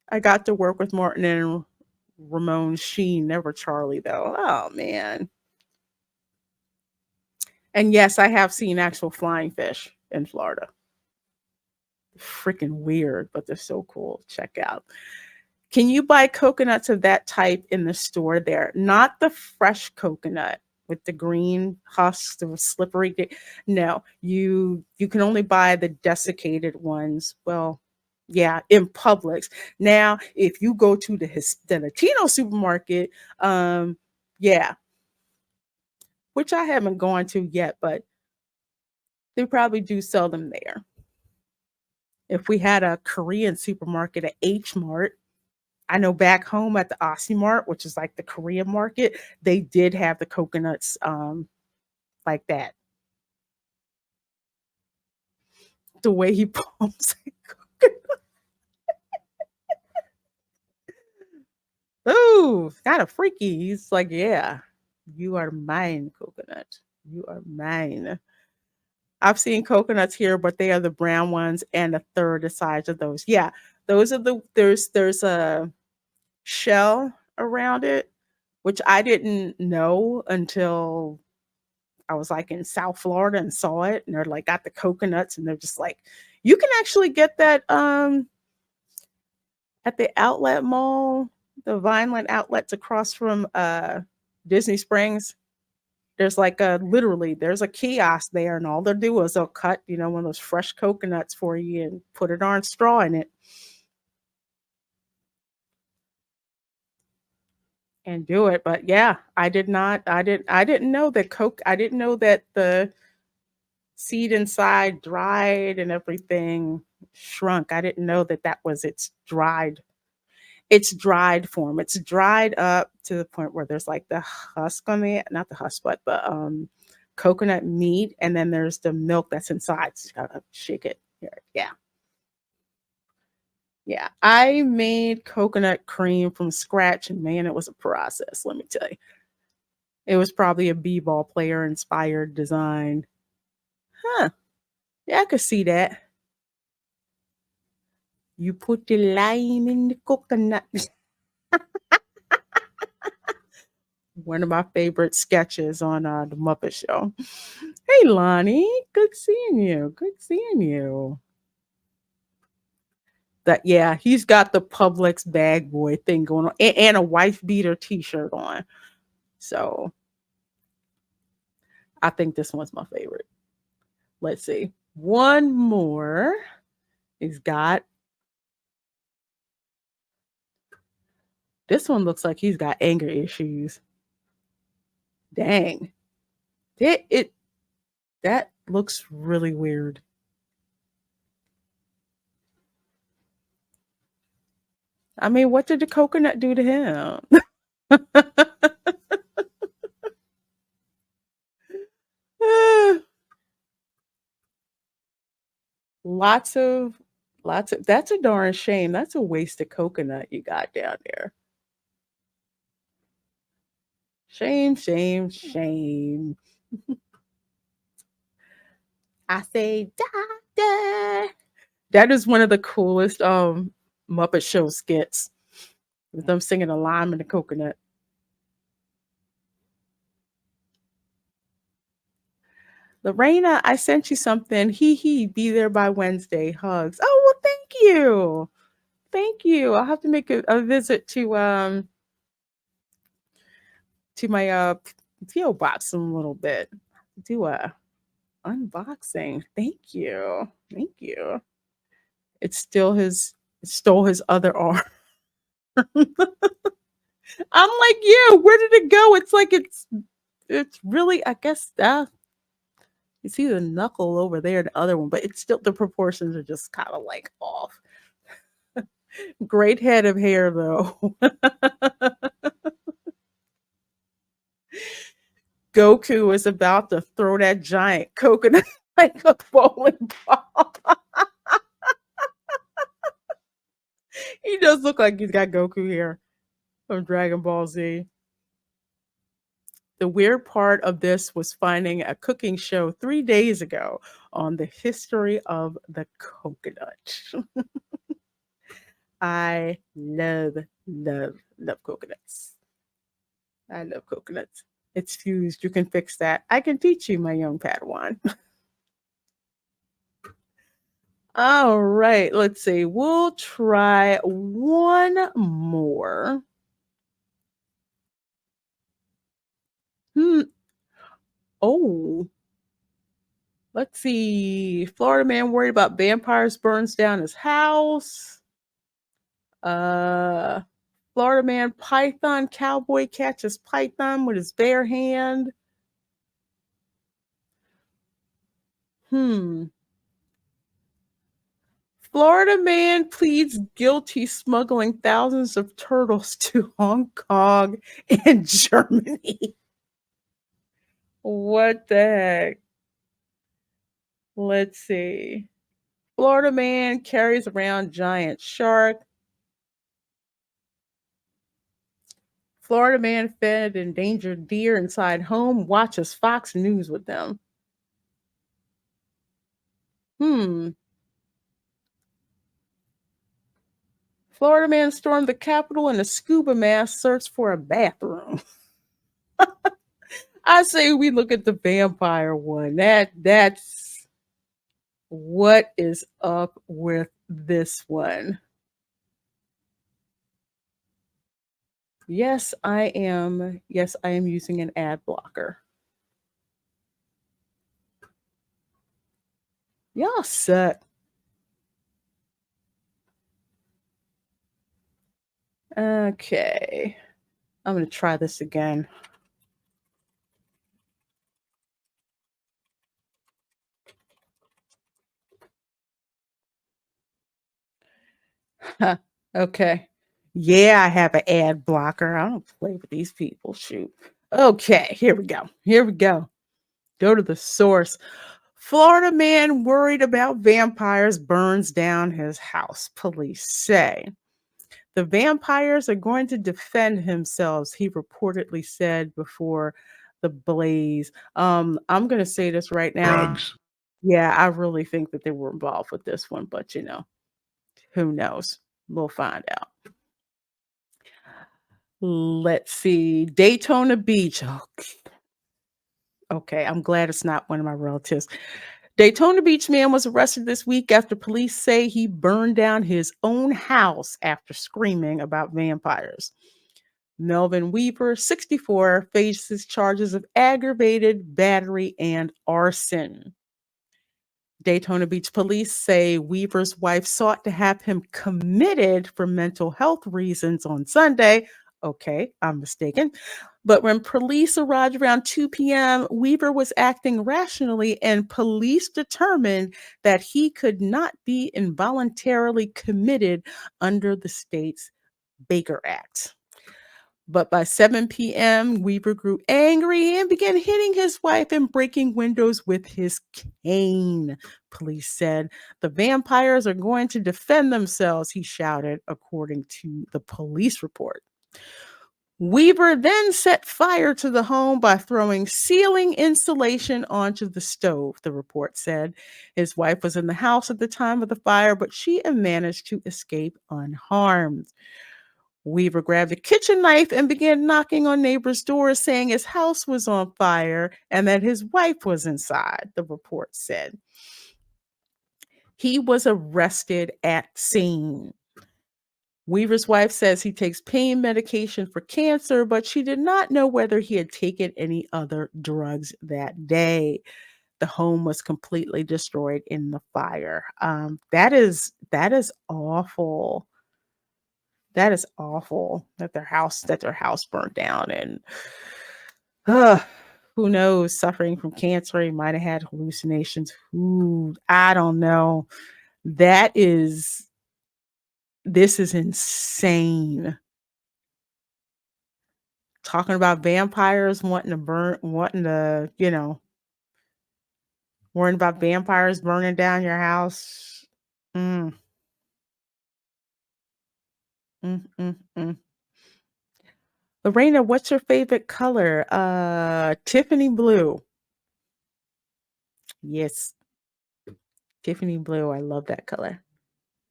I got to work with Martin and Ramon Sheen, never Charlie though. Oh man. And yes, I have seen actual flying fish in Florida. Freaking weird, but they're so cool. Check out. Can you buy coconuts of that type in the store there? Not the fresh coconut with the green husks, the slippery. No, you can only buy the desiccated ones. Well, yeah, in Publix. Now, if you go to the Latino supermarket, yeah, which I haven't gone to yet, but they probably do sell them there. If we had a Korean supermarket at H Mart, I know back home at the Aussie Mart, which is like the Korean market, they did have the coconuts like that. The way he pumps coconut. Ooh, kind of freaky. He's like, yeah, you are mine, coconut. You are mine. I've seen coconuts here, but they are the brown ones and a third the size of those. Yeah, those are there's a shell around it, which I didn't know until I was like in South Florida and saw it. And they're like got the coconuts and they're just like, you can actually get that at the outlet mall, the Vineland outlets across from Disney Springs. There's like there's a kiosk there, and all they'll do is they'll cut, one of those fresh coconuts for you and put an orange straw in it and do it. But yeah, I didn't know that I didn't know that the seed inside dried and everything shrunk. I didn't know that was its dried form. It's dried up to the point where there's like the husk on it, not the husk, but the coconut meat, and then there's the milk that's inside. So you gotta shake it. Here. Yeah. Yeah. I made coconut cream from scratch, and man, it was a process, let me tell you. It was probably a b-ball player inspired design. Huh. Yeah, I could see that. You put the lime in the coconut. One of my favorite sketches on the Muppet Show. Hey, Lonnie, good seeing you. Good seeing you. That yeah, he's got the Publix bag boy thing going on, and a wife beater T-shirt on. So I think this one's my favorite. Let's see, one more. He's got this one. Looks like he's got anger issues. Dang, it that looks really weird. I mean, what did the coconut do to him? lots of That's a darn shame. That's a wasted coconut you got down there. Shame, shame, shame. I say doctor. That is one of the coolest Muppet Show skits. With them singing a lime and a coconut. Lorena, I sent you something. Hee, be there by Wednesday. Hugs. Oh well, thank you. Thank you. I'll have to make a visit to my PO box in a little bit. Do unboxing. Thank you. Thank you. It stole his other arm. I'm like, yeah, where did it go? It's like it's really, I guess that you see the knuckle over there, the other one, but it's still the proportions are just kind of like off. Great head of hair though. Goku is about to throw that giant coconut like a bowling ball. He does look like he's got Goku hair from Dragon Ball Z. The weird part of this was finding a cooking show 3 days ago on the history of the coconut. I love coconuts. I love coconuts. It's fused. You can fix that. I can teach you, my young Padawan. All right, let's see. We'll try one more. Hmm. Oh, let's see. Florida man worried about vampires burns down his house. Uh, Florida man python cowboy catches python with his bare hand. Hmm. Florida man pleads guilty smuggling thousands of turtles to Hong Kong and Germany. What the heck? Let's see. Florida man carries around giant shark. Florida man fed endangered deer inside home, watches Fox News with them. Hmm. Florida man stormed the Capitol in a scuba mask, searched for a bathroom. I say we look at the vampire one. That's what is up with this one. Yes, I am. Yes, I am using an ad blocker. Y'all suck. Okay. I'm going to try this again. Okay. Yeah, I have an ad blocker. I don't play with these people. Shoot. Okay, here we go. Here we go. Go to the source. Florida man worried about vampires burns down his house, police say. The vampires are going to defend themselves, he reportedly said before the blaze. I'm going to say this right now. Drugs. Yeah, I really think that they were involved with this one, but who knows? We'll find out. Let's see. Daytona Beach. Okay, I'm glad it's not one of my relatives. Daytona Beach man was arrested this week after police say he burned down his own house after screaming about vampires. Melvin Weaver, 64, faces charges of aggravated battery and arson. Daytona Beach police say Weaver's wife sought to have him committed for mental health reasons on Sunday. Okay, I'm mistaken. But when police arrived around 2 p.m., Weaver was acting rationally, and police determined that he could not be involuntarily committed under the state's Baker Act. But by 7 p.m., Weaver grew angry and began hitting his wife and breaking windows with his cane, police said. The vampires are going to defend themselves, he shouted, according to the police report. Weaver then set fire to the home by throwing ceiling insulation onto the stove, the report said. His wife was in the house at the time of the fire, but she managed to escape unharmed. Weaver grabbed a kitchen knife and began knocking on neighbors' doors, saying his house was on fire and that his wife was inside, the report said. He was arrested at scene. Weaver's wife says he takes pain medication for cancer, but she did not know whether he had taken any other drugs that day. the home was completely destroyed in the fire. That is awful. That is awful that their house burned down, and uh, who knows, suffering from cancer, he might have had hallucinations. Who I don't know. That is this is insane. Talking about vampires worrying about vampires burning down your house. Mm, mm. Lorena, what's your favorite color? Tiffany blue. Yes, Tiffany blue. I love that color.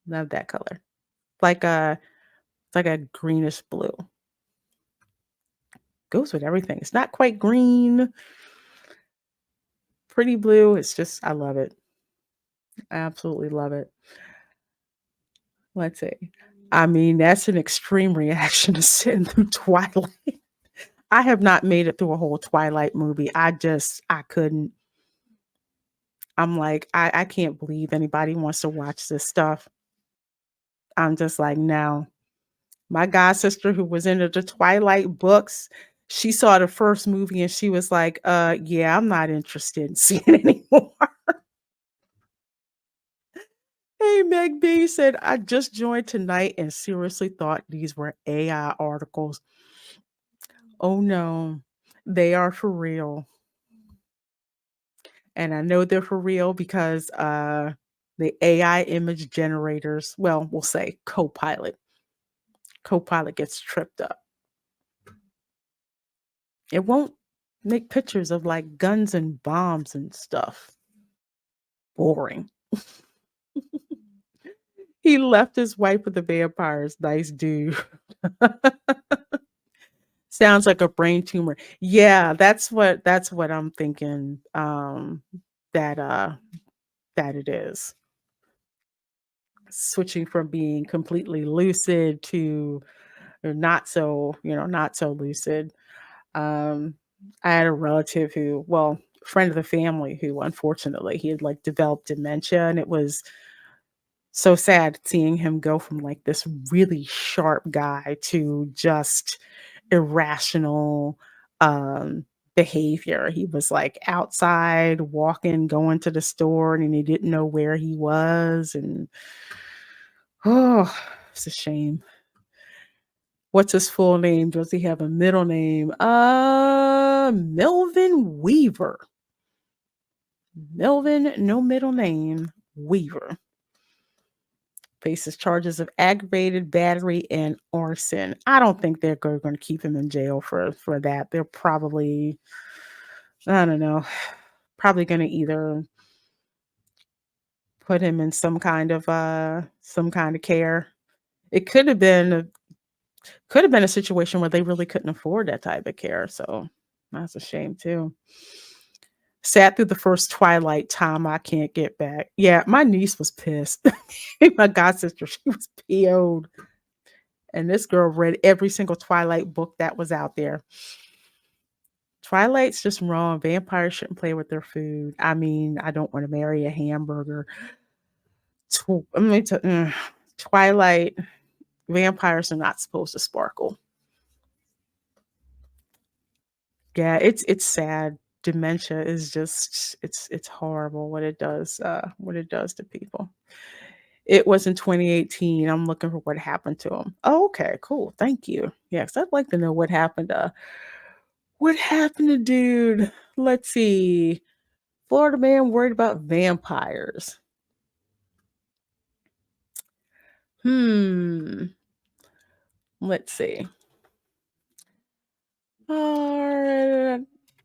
Love that color. Like a it's like a greenish blue. Goes with everything. It's not quite green, pretty blue. It's just I love it. I absolutely love it. Let's see. I mean, that's an extreme reaction to sitting through Twilight. I have not made it through a whole Twilight movie. I couldn't. I'm like, I can't believe anybody wants to watch this stuff. I'm just like, no. My god sister who was into the Twilight books, she saw the first movie and she was like, yeah, I'm not interested in seeing it anymore. Hey, Meg B said, I just joined tonight and seriously thought these were AI articles. Oh no, they are for real. And I know they're for real because the AI image generators, well, we'll say Copilot gets tripped up. It won't make pictures of like guns and bombs and stuff. Boring. He left his wife with the vampires. Nice dude. Sounds like a brain tumor. Yeah, that's what I'm thinking. That that it is. Switching from being completely lucid to or not so lucid. Um, I had a relative who, well, friend of the family who unfortunately he had like developed dementia, and it was so sad seeing him go from like this really sharp guy to just irrational behavior. He was like outside walking, going to the store, and he didn't know where he was. And oh, it's a shame. What's his full name? Does he have a middle name? Melvin Weaver. Melvin, no middle name, Weaver. Faces charges of aggravated battery and arson. I don't think they're going to keep him in jail for that. They're probably, I don't know, probably going to either put him in some kind of care. It could have been a situation where they really couldn't afford that type of care. So that's a shame too. Sat through the first Twilight time I can't get back. Yeah, my niece was pissed. My god sister, she was PO'd. And this girl read every single Twilight book that was out there. Twilight's just wrong. Vampires shouldn't play with their food. I mean, I don't want to marry a hamburger. Twilight, vampires are not supposed to sparkle. Yeah, it's sad. Dementia is just it's horrible what it does to people. It was in 2018. I'm looking for what happened to him. Oh, okay, cool. Thank you. Yes, I'd like to know what happened to dude. Let's see. Florida man worried about vampires. Hmm. Let's see.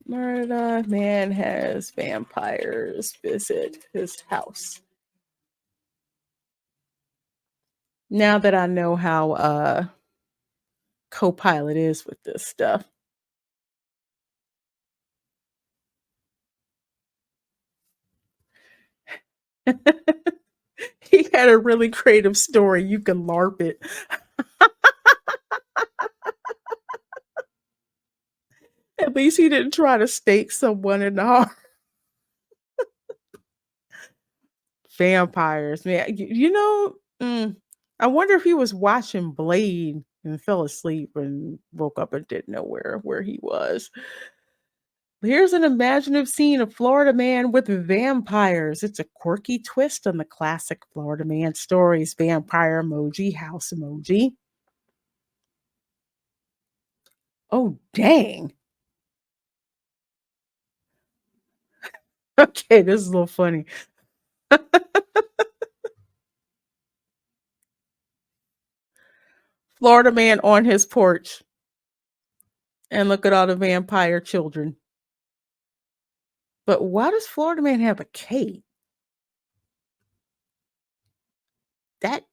Florida man has vampires visit his house. Now that I know how Copilot is with this stuff. He had a really creative story. You can LARP it. At least he didn't try to stake someone in the heart. Vampires, man. I wonder if he was watching Blade and fell asleep and woke up and didn't know where he was. Here's an imaginative scene of Florida man with vampires. It's a quirky twist on the classic Florida man stories. Vampire emoji, house emoji. Oh, dang. Okay, this is a little funny. Florida man on his porch. And look at all the vampire children. But why does Florida man have a cape? That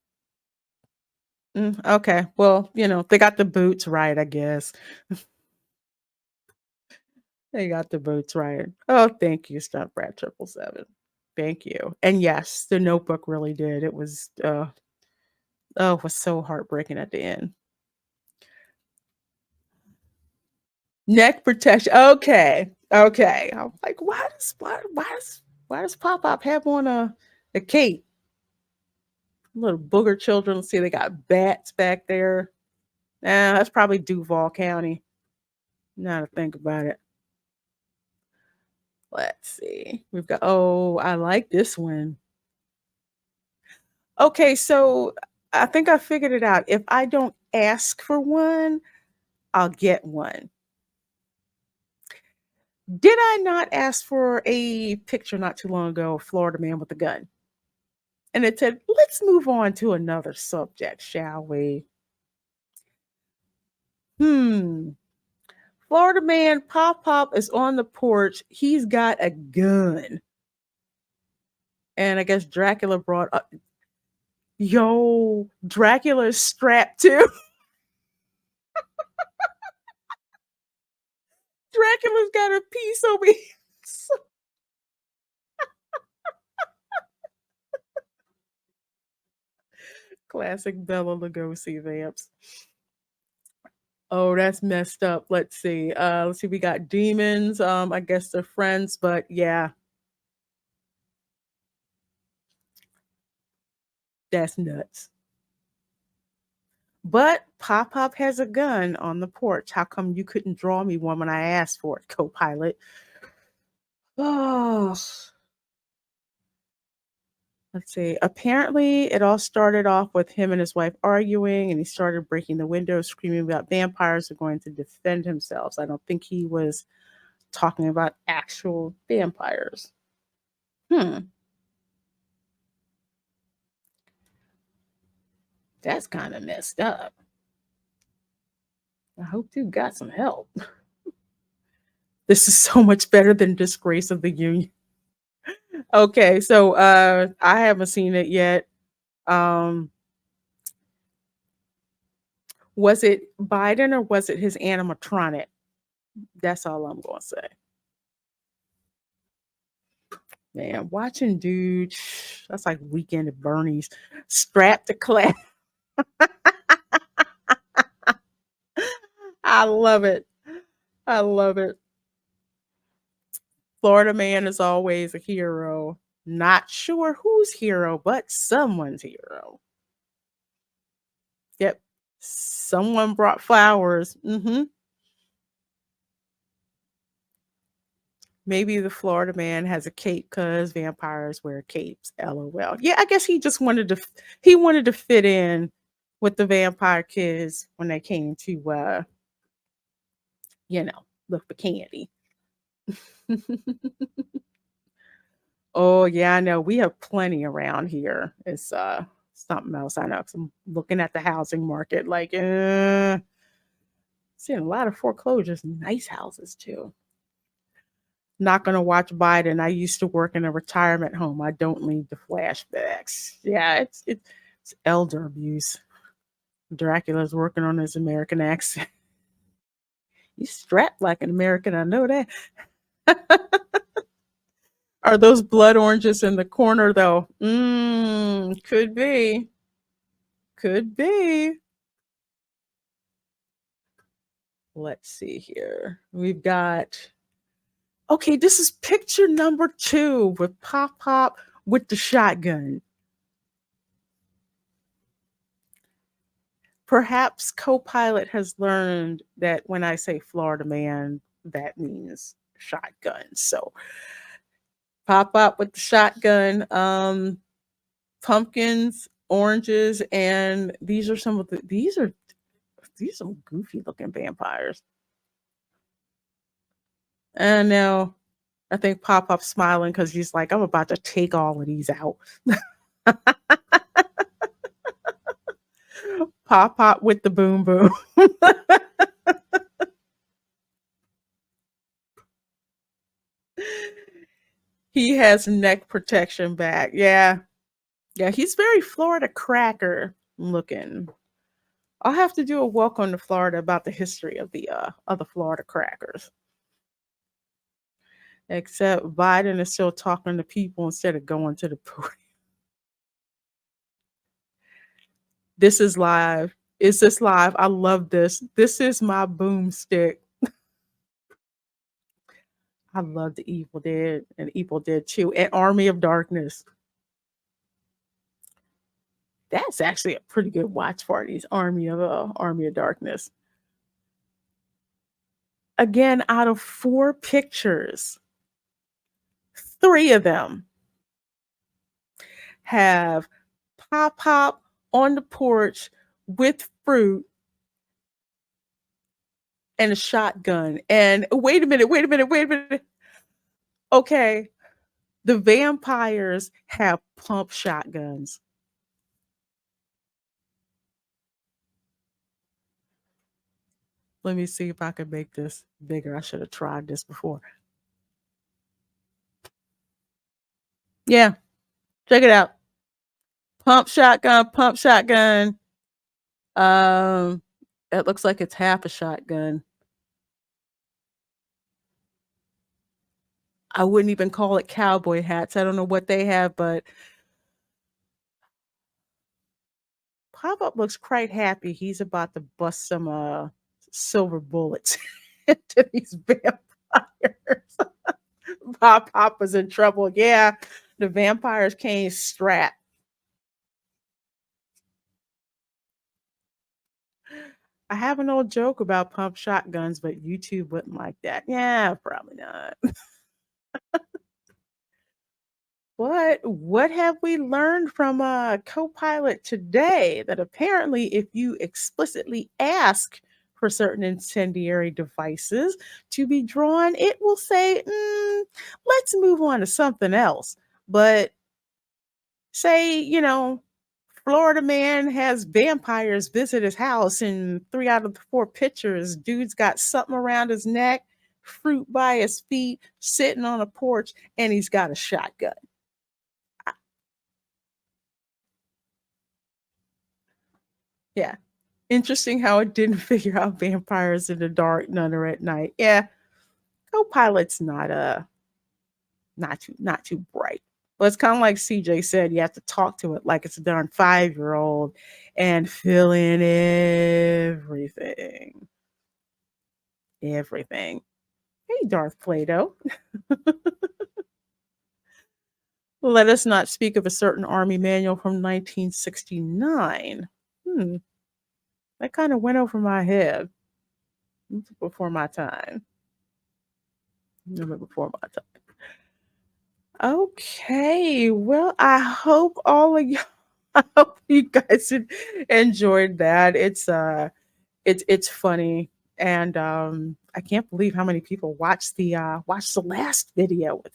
okay. Well, they got the boots right, I guess. They got the boots right. Oh, thank you, Stunt Brat 777. Thank you. And yes, the Notebook really did. It was it was so heartbreaking at the end. Neck protection. Okay. Okay. I'm like, why does Pop Pop have on a cape? Little booger children. Let's see, they got bats back there. That's probably Duval County. Now to think about it. Let's see. We've got I like this one. Okay, so I think I figured it out. If I don't ask for one, I'll get one. Did I not ask for a picture not too long ago of Florida man with a gun? And it said, let's move on to another subject, shall we? Florida man Pop Pop is on the porch. He's got a gun. And I guess Dracula brought up. Yo, Dracula is strapped too. Dracula's got a piece over here. Classic Bela Lugosi vamps. Oh, that's messed up. Let's see. Let's see. We got demons. I guess they're friends, but yeah, that's nuts. But Pop Pop has a gun on the porch. How come you couldn't draw me one when I asked for it, co-pilot? Oh, let's see. Apparently, it all started off with him and his wife arguing, and he started breaking the window, screaming about vampires are going to defend himself. I don't think he was talking about actual vampires. That's kind of messed up. I hope you got some help. This is so much better than Disgrace of the Union. Okay, so I haven't seen it yet. Um was it Biden or was it his animatronic? That's all I'm gonna say. Man, watching dude, that's like Weekend at Bernie's. Strapped to class. I love it. I love it. Florida man is always a hero. Not sure whose hero, but someone's hero. Yep. Someone brought flowers. Maybe the Florida man has a cape because vampires wear capes. LOL. Yeah, I guess he wanted to fit in with the vampire kids when they came to look for candy. Oh yeah, I know. We have plenty around here. It's something else. I know 'cause I'm looking at the housing market, like seeing a lot of foreclosures, nice houses too. Not gonna watch Biden. I used to work in a retirement home. I don't need the flashbacks. Yeah, it's elder abuse. Dracula's working on his American accent. He's strapped like an American. I know that. Are those blood oranges in the corner though? Could be. Could be. Let's see here. We've got okay, this is picture number 2 with Pop Pop with the shotgun. Perhaps Copilot has learned that when I say Florida man, that means shotgun. So pop up with the shotgun, pumpkins, oranges, and these are some of these are some goofy looking vampires. And now I think Pop Up's smiling because he's like, I'm about to take all of these out. Pop Pop with the boom boom. He has neck protection back. Yeah. Yeah, he's very Florida cracker looking. I'll have to do a welcome to Florida about the history of the Florida crackers. Except Biden is still talking to people instead of going to the podium. This is live. Is this live? I love this. This is my boomstick. I love the Evil Dead and Evil Dead 2 and Army of Darkness. That's actually a pretty good watch parties. Army of Darkness. Again, out of 4 pictures, 3 of them have Pop Pop on the porch with fruit and a shotgun. And wait a minute. Okay, the vampires have pump shotguns. Let me see if I can make this bigger. I should have tried this before. Yeah, check it out. Pump shotgun, pump shotgun. It looks like it's half a shotgun. I wouldn't even call it cowboy hats. I don't know what they have, but Pop Up looks quite happy. He's about to bust some silver bullets into these vampires. Pop Pop was in trouble. Yeah, the vampires came strapped. I have an old joke about pump shotguns, but YouTube wouldn't like that. Yeah, probably not. What have we learned from Copilot today? That apparently, if you explicitly ask for certain incendiary devices to be drawn, it will say, let's move on to something else. But say, Florida man has vampires visit his house, and 3 out of the 4 pictures, dude's got something around his neck, fruit by his feet, sitting on a porch, and he's got a shotgun. Yeah. Interesting how it didn't figure out vampires in the dark, none are at night. Yeah. Copilot's not too bright. But it's kind of like CJ said, you have to talk to it like it's a darn 5-year-old and fill in everything. Everything. Hey, Darth Plato. Let us not speak of a certain army manual from 1969. That kind of went over my head before my time. Before my time. Okay, well, I hope all of you, I hope you guys enjoyed that. It's funny, and I can't believe how many people watched the last video with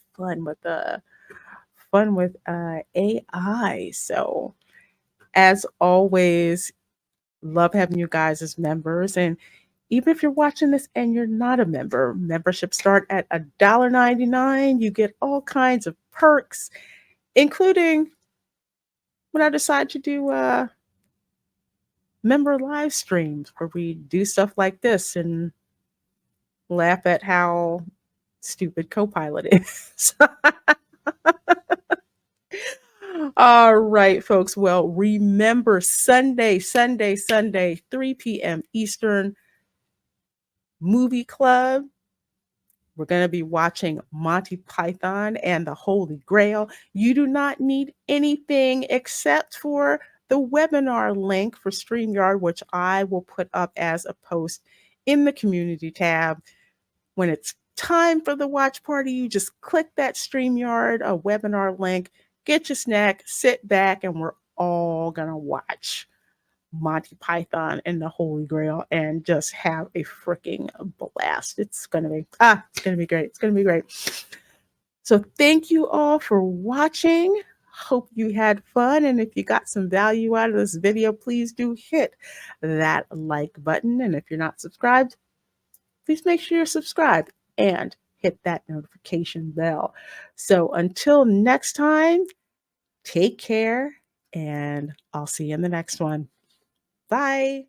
AI. So as always, love having you guys as members. And even if you're watching this and you're not a member, memberships start at $1.99. You get all kinds of perks, including when I decide to do member live streams where we do stuff like this and laugh at how stupid Copilot is. All right, folks. Well, remember Sunday, 3 p.m. Eastern, Movie Club. We're going to be watching Monty Python and the Holy Grail. You do not need anything except for the webinar link for StreamYard, which I will put up as a post in the community tab. When it's time for the watch party, you just click that StreamYard webinar link, get your snack, sit back, and we're all going to watch Monty Python and the Holy Grail and just have a freaking blast. It's gonna be great. It's gonna be great. So thank you all for watching. Hope you had fun. And if you got some value out of this video, please do hit that like button. And if you're not subscribed, please make sure you're subscribed and hit that notification bell. So until next time, take care and I'll see you in the next one. Bye.